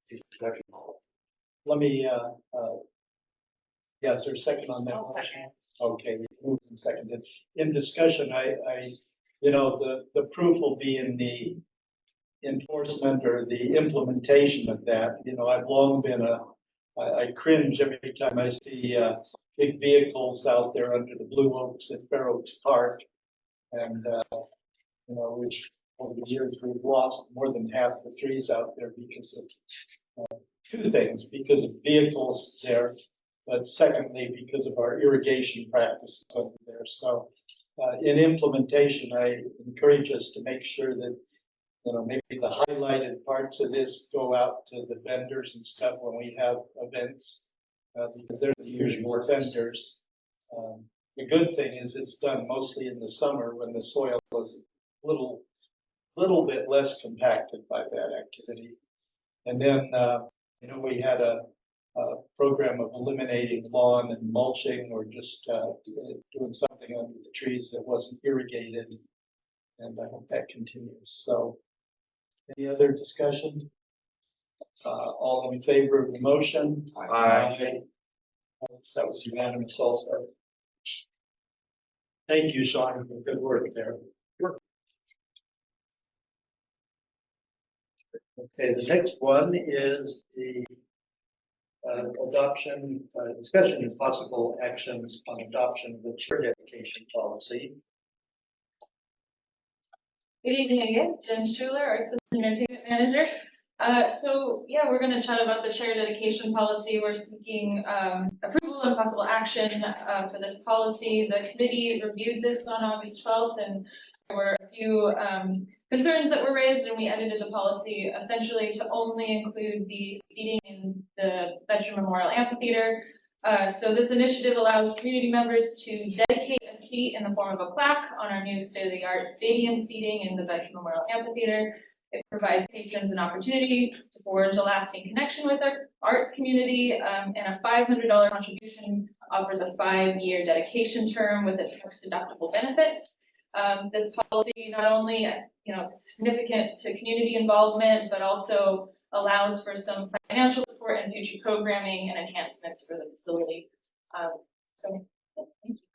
fee protection policy. Let me, yeah, is there a second on that? I'll motion? second. Okay, we moved and seconded. In discussion, you know, the proof will be in the enforcement or the implementation of that. You know, I've long been I cringe every time I see, big vehicles out there under the blue oaks at Fair Oaks Park. And, you know, which over the years we've lost more than half the trees out there because of two things, because of vehicles there, but secondly, because of our irrigation practices over there. So in implementation, I encourage us to make sure that, you know, maybe the highlighted parts of this go out to the vendors and stuff when we have events, because they're the usual vendors. The good thing is it's done mostly in the summer when the soil was a little bit less compacted by that activity. And then, you know, we had a program of eliminating lawn and mulching or just doing something under the trees that wasn't irrigated. And I hope that continues. So any other discussion? All in favor of the motion? Aye. That was unanimous also. Thank you, Sean, for good work there. Okay, the next one is the discussion and possible actions on adoption of the chair dedication policy. Good evening again, Jen Schuler, Arts and Entertainment Manager. So yeah, we're going to chat about the chair dedication policy. We're seeking approval and possible action for this policy. The committee reviewed this on August 12th, and there were a few concerns that were raised, and we edited the policy essentially to only include the seating in the Veteran Memorial Amphitheater. So this initiative allows community members to dedicate a seat in the form of a plaque on our new state-of-the-art stadium seating in the Veteran Memorial Amphitheater. It provides patrons an opportunity to forge a lasting connection with our arts community, and a $500 contribution offers a 5-year dedication term with a tax-deductible benefit. This policy not only, you know, significant to community involvement, but also allows for some financial support and future programming and enhancements for the facility. So, yeah, thank you.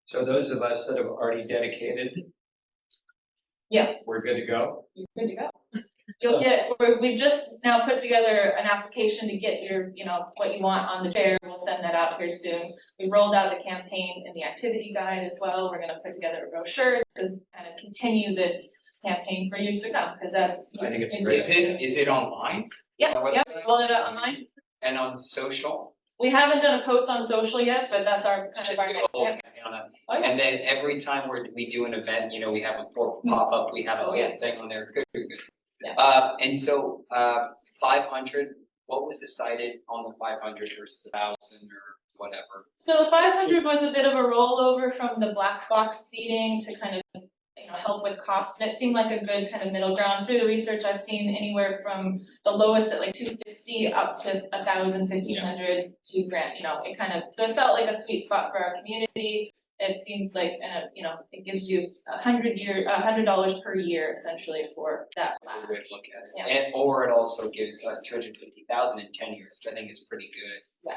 So those of us that have already dedicated, Yeah, we're good to go? you're good to go. You'll get, we've just now put together an application to get your, you know, what you want on the chair. We'll send that out here soon. We rolled out the campaign and the activity guide as well. We're going to put together a brochure to kind of continue this campaign for years to come, because that's. I think it's great. Is it online Yeah, our yeah, website? we rolled it out online. and on social? We haven't done a post on social yet, but that's our kind of our next Oh, step. Oh, yeah. And then every time we do an event, you know, we have a pop-up, we have a Oh, yeah. little thing on there. Good, good, good. Yeah. And so, 500, what was decided on the 500 versus 1,000 or whatever? So 500 was a bit of a rollover from the black box seating to kind of, you know, help with costs. And it seemed like a good kind of middle ground. Through the research, I've seen anywhere from the lowest at like $250 up to $1,000, $1,500, $2,000. You know, it kind of, so it felt like a sweet spot for our community. It seems like, you know, it gives you $100 per year essentially for that. That's a way to look at it. Yeah. And, or it also gives us 250,000 in 10 years, which I think is pretty good.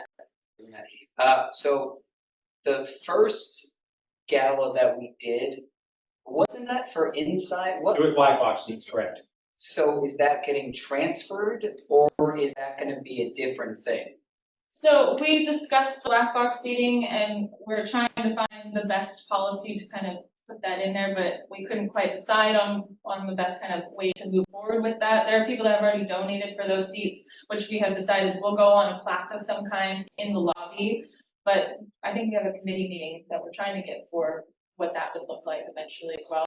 Yeah. So the first gala that we did, wasn't that for inside? What? Do it black box seats, correct. So is that getting transferred, or is that gonna be a different thing? So we discussed the black box seating, and we're trying to find the best policy to kind of put that in there, but we couldn't quite decide on the best kind of way to move forward with that. There are people that have already donated for those seats, which we have decided will go on a plaque of some kind in the lobby. But I think we have a committee meeting that we're trying to get for what that would look like eventually as well.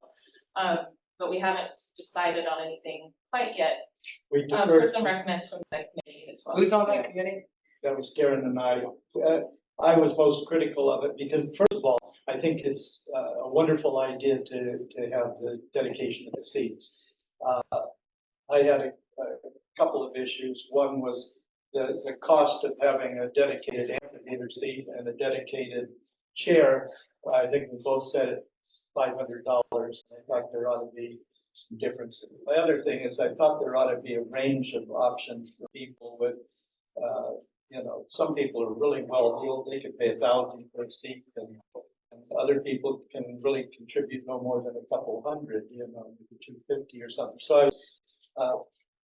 But we haven't decided on anything quite yet. We For deferred, some recommends from the committee as well. Who's on that committee? that was Darren and I. I was most critical of it because, first of all, I think it's a wonderful idea to have the dedication of the seats. I had a couple of issues. One was the cost of having a dedicated amphitheater dedicated seat and a dedicated chair. I think we both said it, $500. I thought there ought to be some differences. The other thing is I thought there ought to be a range of options for people with, some people are really well heeled. They could pay $1,000 for a seat, and other people can really contribute no more than a couple hundred, maybe $250 or something. So I was,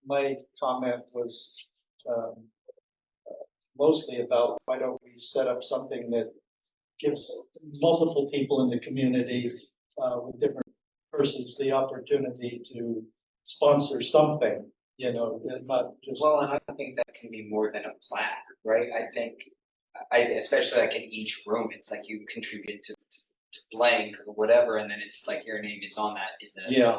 my comment was mostly about why don't we set up something that gives multiple people in the community with different persons the opportunity to sponsor something, not just. Well, and I think that can be more than a plaque, right? I think, especially like in each room, it's like you contribute to blank or whatever, and then it's like your name is on that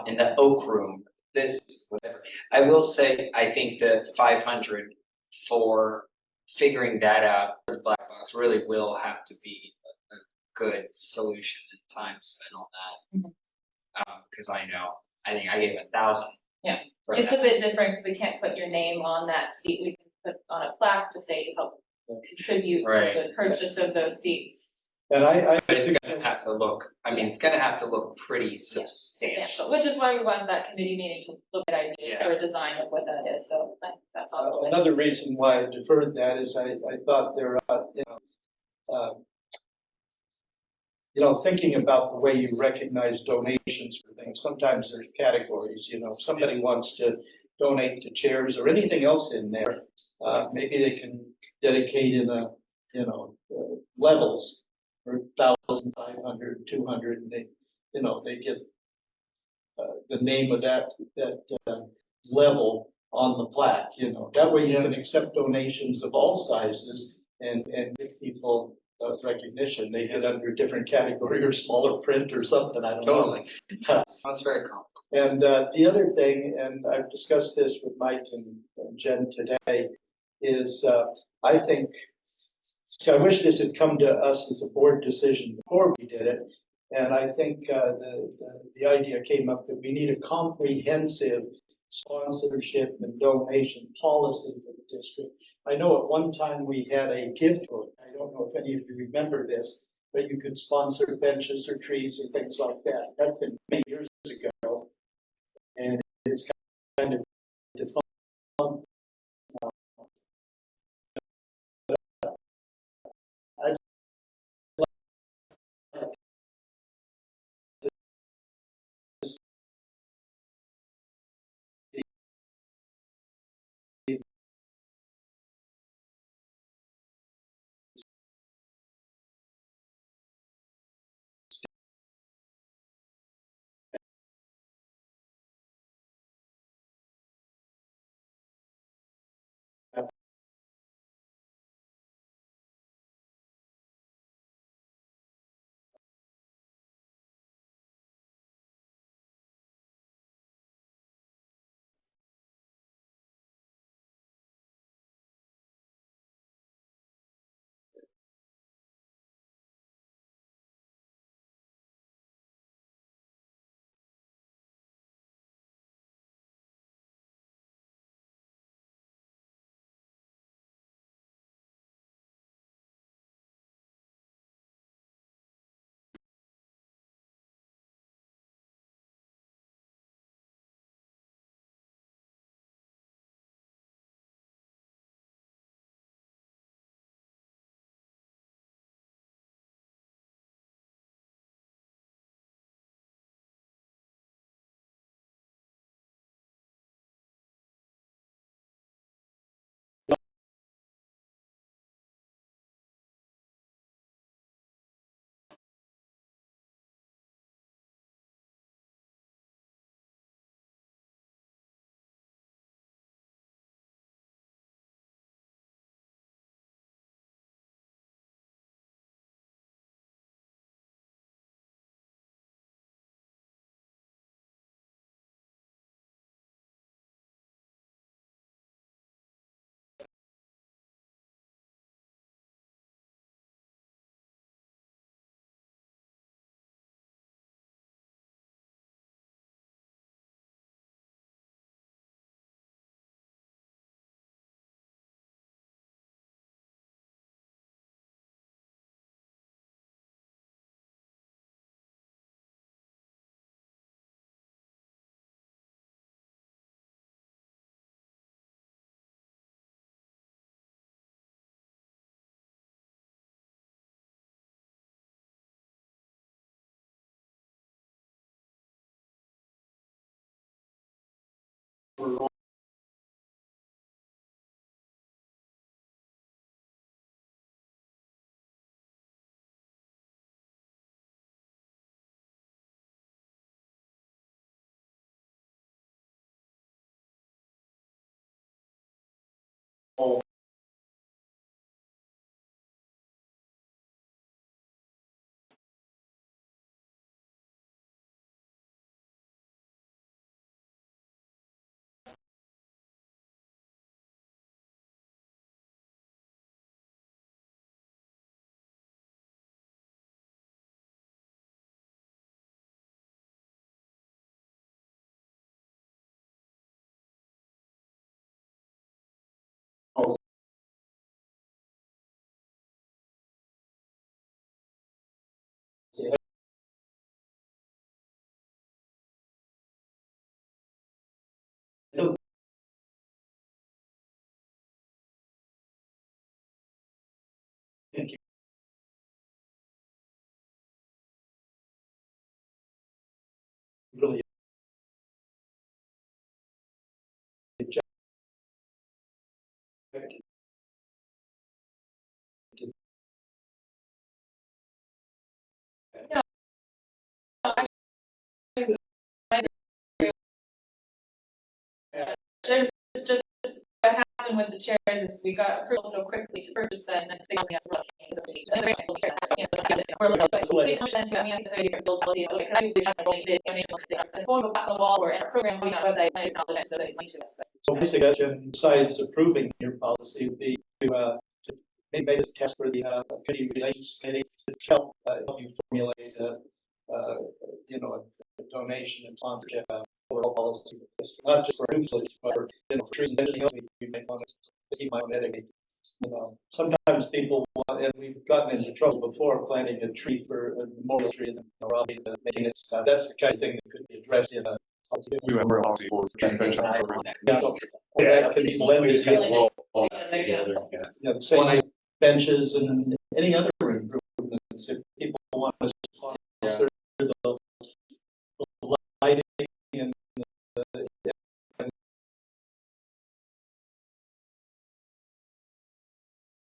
in the oak room, this, whatever. I will say, I think the 500 for figuring that out for the black box really will have to be a good solution and time spent on that. Because I think I gave 1,000. Yeah, it's a bit different because we can't put your name on that seat. We can put on a plaque to say you help contribute to the purchase of those seats. And but it's going to have to look, it's going to have to look pretty substantial. Which is why we wanted that committee meeting to look at ideas for a design of what that is. So that's on the list. Another reason why I deferred that is I thought there, thinking about the way you recognize donations for things, sometimes there's categories, if somebody wants to donate to chairs or anything else in there, maybe they can dedicate in levels for 1,500, 200, and they get the name of that level on the plaque, that way you can accept donations of all sizes and give people recognition. They get under a different category or smaller print or something, I don't know. That's very cool. And the other thing, and I've discussed this with Mike and Jen today, is I think, I wish this had come to us as a board decision before we did it. And I think the idea came up that we need a comprehensive sponsorship and donation policy for the district. I know at one time we had a gift book. I don't know if any of you remember this, but you could sponsor benches or trees or things like that. That's been many years ago. And it's kind of defunct. Thank you. Really. There's just, what happened with the chairs is we got approval so quickly to purchase them, and then they got us. We're looking at, so we don't send to, I mean, I can say you can build policy, okay, because I do believe that's only the donation, the form of plaque on the wall, or in a program, we on our website, I acknowledge that doesn't money to us. So my suggestion, besides approving your policy, would be to maybe make this test for the committee relations committee to help you formulate a donation and sponsorship overall policy, not just for influence, but for trees and anything else we may want to keep my own editing. Sometimes people want, and we've gotten into trouble before planting a tree for a memorial tree and robbing the maintenance. That's the kind of thing that could be addressed in a. We have a policy for prevention. Yeah, so that can be blended. Together. Same benches and any other